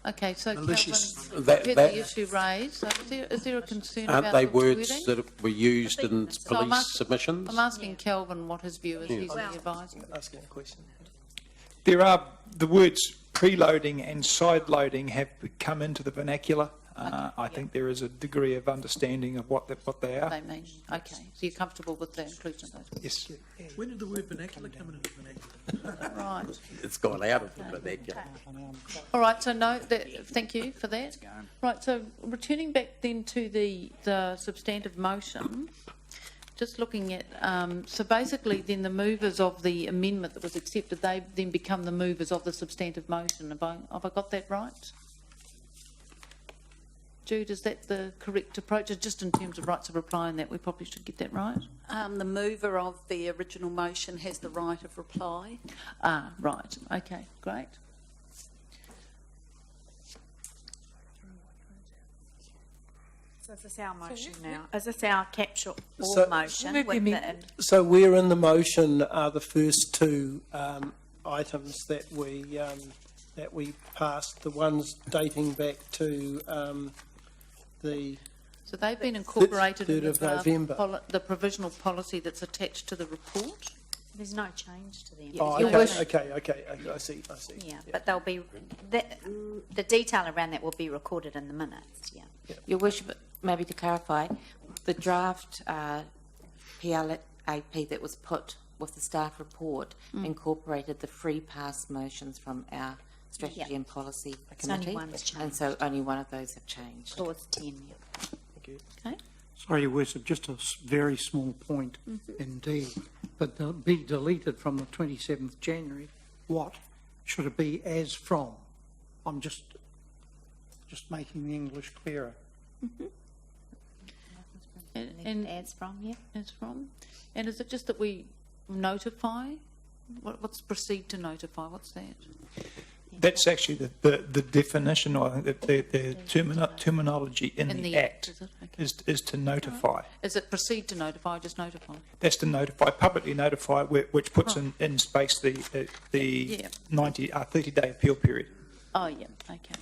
Okay, so malicious... Kelvin, you've had the issue raised. So is there a concern Aren't about they the words wording? that were used in So I'm police submissions? I'm asking Kelvin what his view is. He's the advisor. Asking a question. There are the words preloading and side loading have come into the vernacular. I think there is a degree of understanding of what they are. They mean. Okay, so you're comfortable with the inclusion of those? Yes. When did the word vernacular come into the vernacular? Right. It's gone out of the vernacular. All right, so no, thank you for that. Right, so returning back then to the substantive motion, just looking at, so basically then the movers of the amendment that was accepted, they then become the movers of the substantive motion. Have I got that right? Jude, is that the correct approach? Just in terms of rights of reply and that, we probably should get that right. The mover of the original motion has the right of reply. Ah, right. Okay, great. So is this our motion now? Is this our capture all So- motion? With the, So where in the motion are the first two items that we passed, the ones dating back to the... So they've been incorporated in 3rd of November. the provisional policy that's attached to the report. there's no change to them. Oh, Your okay, wish- okay, I see. Yeah, but they'll be, the detail around that will be recorded in the minutes, yeah. Your Worship, maybe to clarify, the draft PLAP that was put with the staff report incorporated the free pass motions from our Strategy Yeah. and Policy It's only Committee. one's changed. And so only one of those have changed. Clause 10, yeah. Thank you. Okay. Sorry, Your Worship, just a very small point indeed, but they'll be deleted from the 27th January. What should it be as from? I'm just making the English clearer. And As from, yeah. as from, and is it just that we notify? What's proceed to notify? What's that? That's actually the definition, or I think that the terminology in the Act is it? Okay. is to notify. Is it proceed to notify or just notify? That's to notify, publicly notify, which puts in space the Yeah. 30-day appeal period. Oh, yeah, okay.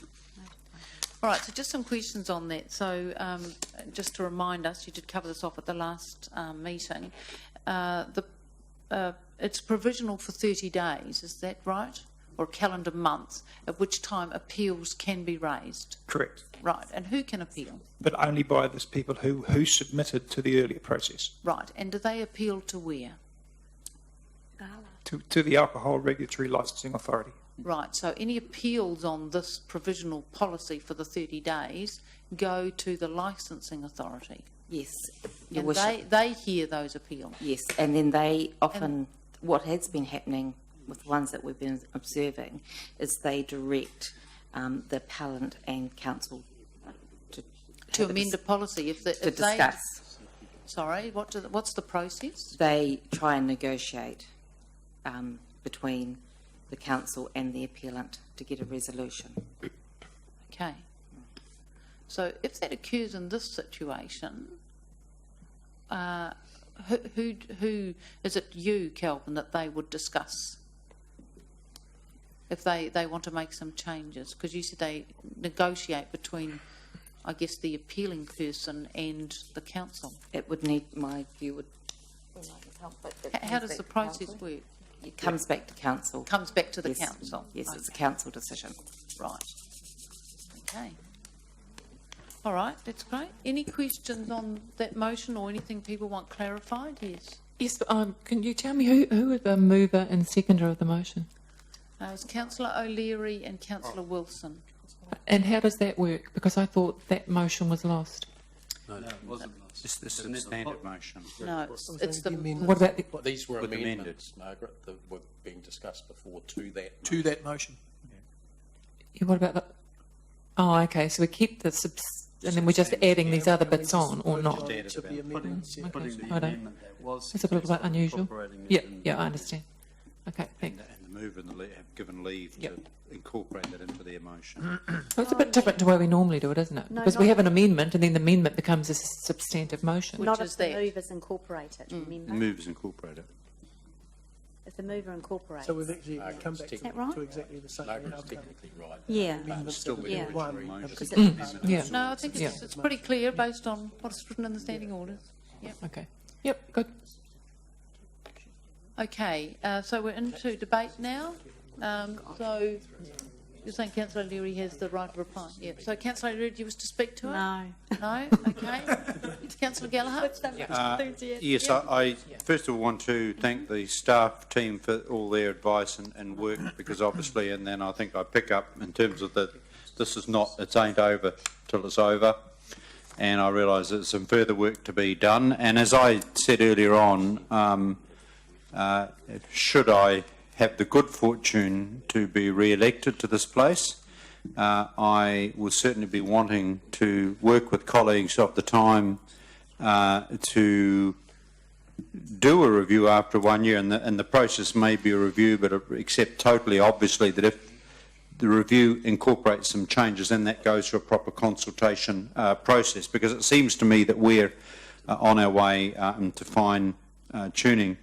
All right, so just some questions on that. So just to remind us, you did cover this off at the last meeting. It's provisional for 30 days, is that right? Or calendar months, at which time appeals can be raised. Correct. Right, and who can appeal? But only by those people who submitted to the earlier process, Right, and do they appeal to where? to the Alcohol Regulatory Licensing Authority. Right, so any appeals on this provisional policy for the 30 days go to the licensing authority? Yes. Your And Worship. they hear those appeals? Yes, and then they often, what has been happening with ones that we've been observing, is they direct the appellant and council To amend a policy if they... to discuss. Sorry, what's the process? They try and negotiate between the council and the appellant to get a resolution. Okay. So if that occurs in this situation, who is it you, Kelvin, that they would discuss if they want to make some changes? Because you said they negotiate between, I guess, the appealing person and the council. It would need, my view would... How does the process work? It comes back to council. Comes back to the Yes. council? Yes, it's a Okay. council decision. Right. Okay. All right, that's great. Any questions on that motion or anything people want clarified? Yes. Yes, can you tell me who are the mover and seconder of the motion? It was Councillor O'Leary and Councillor Wilson. And how does that work? Because I thought that motion was lost. No, it wasn't. It's the substandard motion. No, it's the... What about the... These were With amendments, Margaret, that were being discussed before to that. To that motion. Yeah, what about the... Oh, okay, so we keep the and then we're just adding these other bits on, or not? Putting the Righto. amendment that was. It's a little bit unusual. incorporating it Yeah, in- yeah, I understand. Okay, thanks. And the move and the have given leave Yep. to incorporate that into their motion. So it's a bit different to the way we normally do it, isn't it? No, Because we not- have an amendment, and then the amendment becomes a substantive motion. Not is if the that. move is incorporated, remember? The move is incorporated. If the mover incorporates. So we've actually come back that right? to exactly the same Margaret's outcome. technically right. Yeah. It's still the Yeah. original One, motion. because Yeah. No, I think it's pretty clear based on what's written in the standing orders. Yep. Okay. Yep, good. Okay, so we're into debate now. So you're saying Councillor Leary has the right of reply? Yeah. So Councillor Leary, do you wish to speak to it? No. No? Okay. Councillor Gallagher? Yes, I first of all want to thank the staff team for all their advice and work, because obviously, and then I think I pick up in terms of this is not, it ain't over till it's over, and I realise there's some further work to be done. And as I said earlier on, should I have the good fortune to be re-elected to this place, I will certainly be wanting to work with colleagues of the time to do a review after 1 year, and the process may be a review, but accept totally, obviously, that if the review incorporates some changes, then that goes through a proper consultation process, because it seems to me that we're on our way to fine tuning.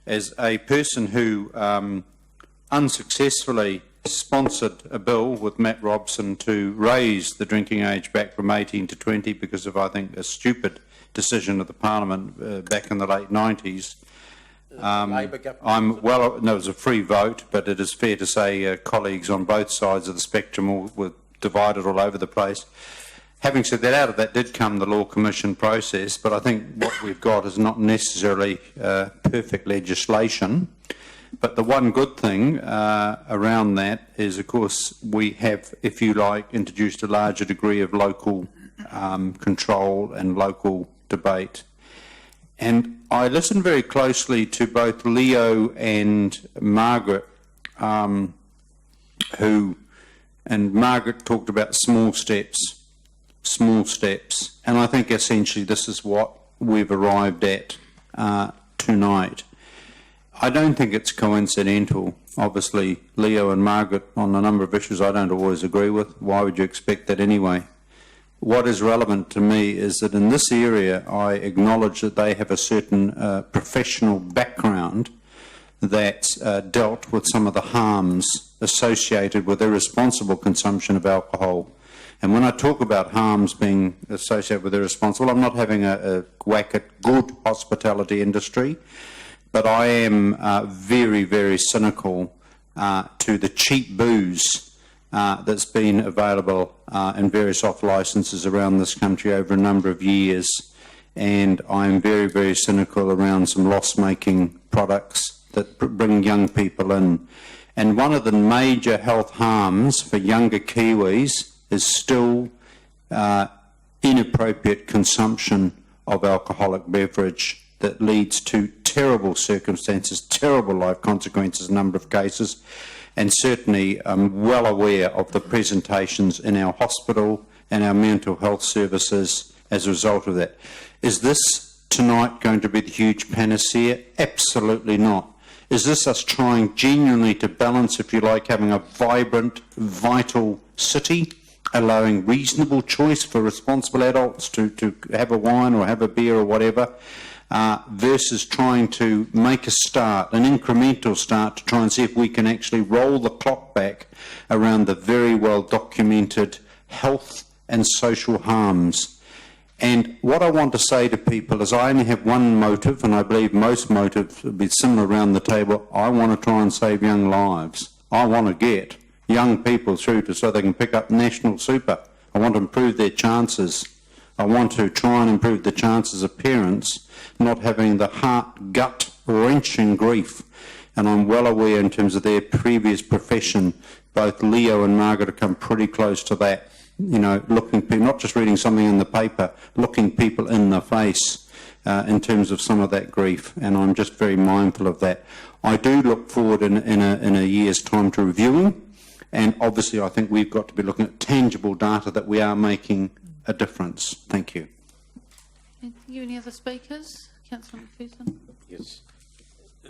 As a person who unsuccessfully sponsored a bill with Matt Robson to raise the drinking age back from 18 to 20 because of, I think, a stupid decision of the Parliament back in the late 90s. I'm well, no, it was a free vote, but it is fair to say colleagues on both sides of the spectrum were divided all over the place. Having said that, out of that did come the Law Commission process, but I think what we've got is not necessarily perfect legislation. But the one good thing around that is, of course, we have, if you like, introduced a larger degree of local control and local debate. And I listened very closely to both Leo and Margaret, and Margaret talked about small steps, and I think essentially this is what we've arrived at tonight. I don't think it's coincidental. Obviously, Leo and Margaret, on a number of issues I don't always agree with. Why would you expect that anyway? What is relevant to me is that in this area, I acknowledge that they have a certain professional background that dealt with some of the harms associated with irresponsible consumption of alcohol. And when I talk about harms being associated with irresponsible, I'm not having a whack at good hospitality industry, but I am very, very cynical to the cheap booze that's been available in various off-licences around this country over a number of years. And I'm very, very cynical around some loss-making products that bring young people in. And one of the major health harms for younger Kiwis is still inappropriate consumption of alcoholic beverage that leads to terrible circumstances, terrible life consequences in a number of cases. And certainly I'm well aware of the presentations in our hospital and our mental health services as a result of that. Is this tonight going to be the huge panacea? Absolutely not. Is this us trying genuinely to balance, if you like, having a vibrant, vital city, allowing reasonable choice for responsible adults to have a wine or have a beer or whatever, versus trying to make a start, an incremental start, to try and see if we can actually roll the clock back around the very well documented health and social harms. And what I want to say to people is I only have one motive, and I believe most motives will be similar around the table. I want to try and save young lives. I want to get young people through to so they can pick up national super. I want to improve their chances. I want to try and improve the chances of parents not having the heart, gut-wrenching grief and I'm well aware in terms of their previous profession, both Leo and Margaret have come pretty close to that, you know, looking, not just reading something in the paper, looking people in the face in terms of some of that grief, and I'm just very mindful of that. I do look forward in a year's time to reviewing, and obviously I think we've got to be looking at tangible data that we are making a difference. Thank you. Thank you. Any other speakers? Councillor McPherson. Yes.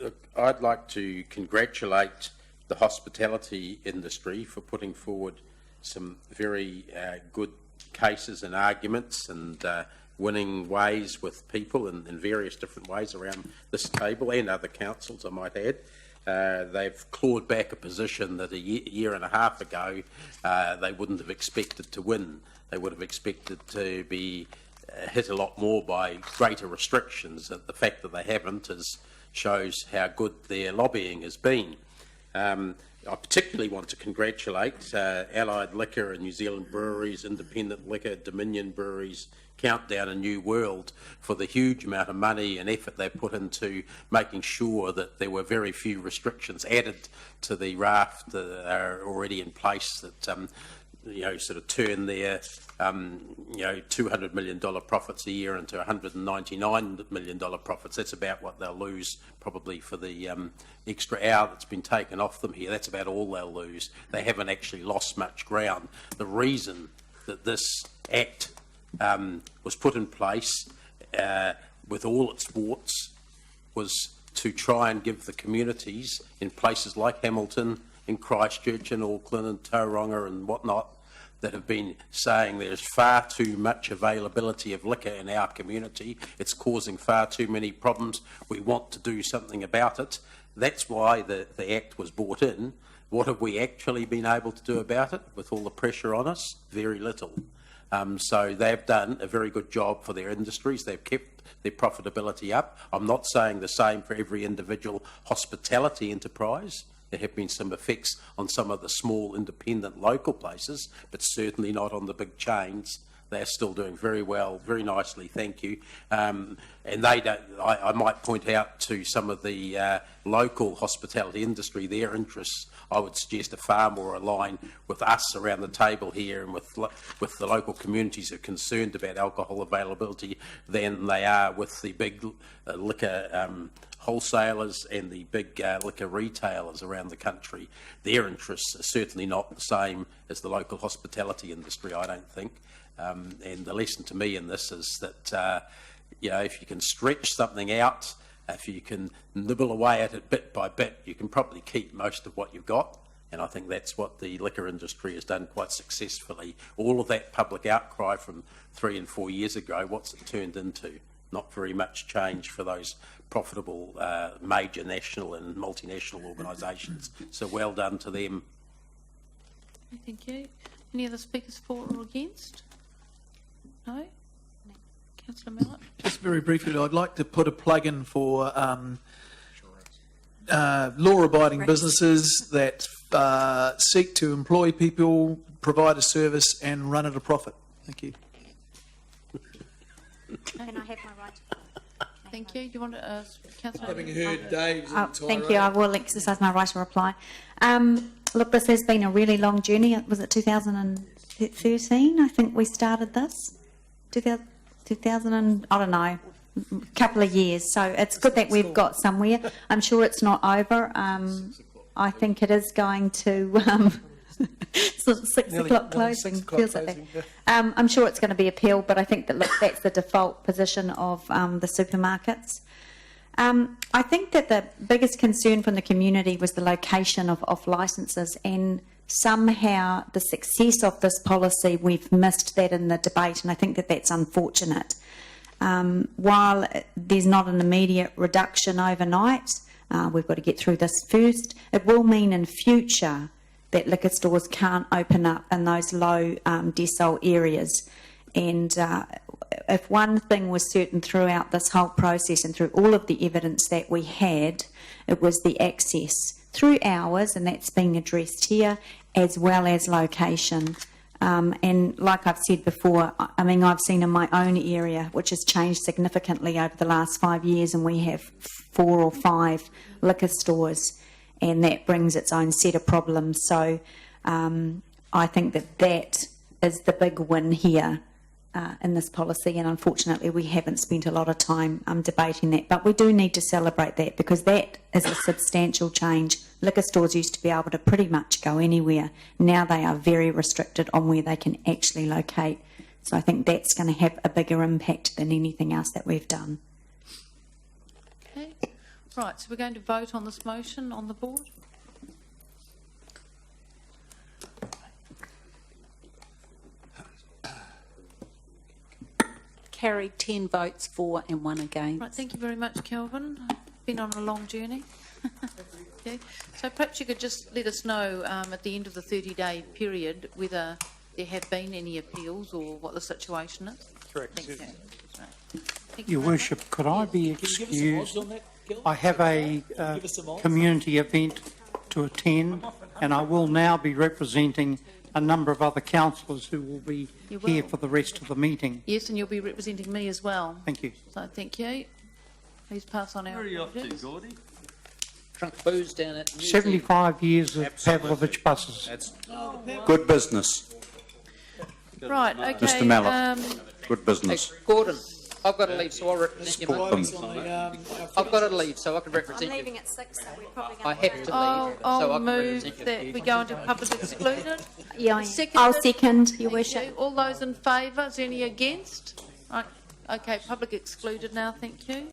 Look, I'd like to congratulate the hospitality industry for putting forward some very good cases and arguments and winning ways with people in various different ways around this table and other councils, I might add. They've clawed back a position that a year and a half ago they wouldn't have expected to win. They would have expected to be hit a lot more by greater restrictions. The fact that they haven't shows how good their lobbying has been. I particularly want to congratulate Allied Liquor and New Zealand Breweries, Independent Liquor, Dominion Breweries, Countdown and New World for the huge amount of money and effort they put into making sure that there were very few restrictions added to the raft that are already in place that you know, sort of turn their you know, $200 million profits a year into $199 million profits. That's about what they'll lose probably for the extra hour that's been taken off them here. That's about all they'll lose. They haven't actually lost much ground. The reason that this Act was put in place with all its warts was to try and give the communities in places like Hamilton, in Christchurch and Auckland and Tauranga and whatnot that have been saying there's far too much availability of liquor in our community. It's causing far too many problems. We want to do something about it. That's why the Act was brought in. What have we actually been able to do about it with all the pressure on us? Very little. So they've done a very good job for their industries. They've kept their profitability up. I'm not saying the same for every individual hospitality enterprise. There have been some effects on some of the small, independent, local places, but certainly not on the big chains. They're still doing very well, very nicely, thank you. And they don't, I might point out to some of the local hospitality industry, their interests, I would suggest, are far more aligned with us around the table here and with the local communities who are concerned about alcohol availability than they are with the big liquor wholesalers and the big liquor retailers around the country. Their interests are certainly not the same as the local hospitality industry, I don't think. And the lesson to me in this is that, you know, if you can stretch something out, if you can nibble away at it bit by bit, you can probably keep most of what you've got. And I think that's what the liquor industry has done quite successfully. All of that public outcry from 3 and 4 years ago, what's it turned into? Not very much change for those profitable major national and multinational organisations. So well done to them. Thank you. Any other speakers for or against? No? Councillor Mallett? Just very briefly, I'd like to put a plug in for law-abiding businesses that seek to employ people, provide a service and run at a profit. Thank you. Can I have my right? Thank you. Do you want to, Councillor? Having heard Dave's Thank you. I will exercise my right to reply. Look, this has been a really long journey. Was it 2013? I think we started this. 2000 and, I don't know, a couple of years. So it's good that we've got somewhere. I'm sure it's not over. I think it is going to... 6 o'clock closing, feels like that. I'm sure it's going to be appealed, but I think that, look, that's the default position of the supermarkets. I think that the biggest concern from the community was the location of licences, and somehow the success of this policy, we've missed that in the debate, and I think that that's unfortunate. While there's not an immediate reduction overnight, we've got to get through this first, it will mean in future that liquor stores can't open up in those low decile areas. And if one thing was certain throughout this whole process and through all of the evidence that we had, it was the access through hours, and that's being addressed here, as well as location. And like I've said before, I mean, I've seen in my own area, which has changed significantly over the last 5 years, and we have 4 or 5 liquor stores, and that brings its own set of problems. So I think that is the big win here in this policy, and unfortunately we haven't spent a lot of time debating that. But we do need to celebrate that, because that is a substantial change. Liquor stores used to be able to pretty much go anywhere. Now they are very restricted on where they can actually locate. So I think that's going to have a bigger impact than anything else that we've done. Okay. Right, so we're going to vote on this motion on the board. Carried 10 votes for and 1 against. Right, thank you very much, Kelvin. Been on a long journey. Okay. So perhaps you could just let us know at the end of the 30-day period whether there have been any appeals or what the situation is. Correct. Thank you. Right. Thank Your very much. Worship, could I be Can you give us some odds excused? on that, Gil? I have a Give us some odds. community event to attend, and I will now be representing a number of other councillors who will be You here will. for the rest of the meeting. Yes, and you'll be representing me as well. Thank you. So thank you. Please pass on our apologies. Drunk booze down at New 75 years of Pavlovich buses. That's good business, Right, okay. Mr Mallet. Good Hey, business. Gordon, I've got to leave, so I'll represent you. Support mate. them. I've got to leave, so I can I'm represent you. leaving at 6, so we're probably I going to... have to leave, I'll, so I I'll can move represent you. that we go into public excluded. Yeah, I'll Seconded. second, Your Thank Worship. you. All those in favour? Is there any against? Right. Okay, public excluded now, thank you.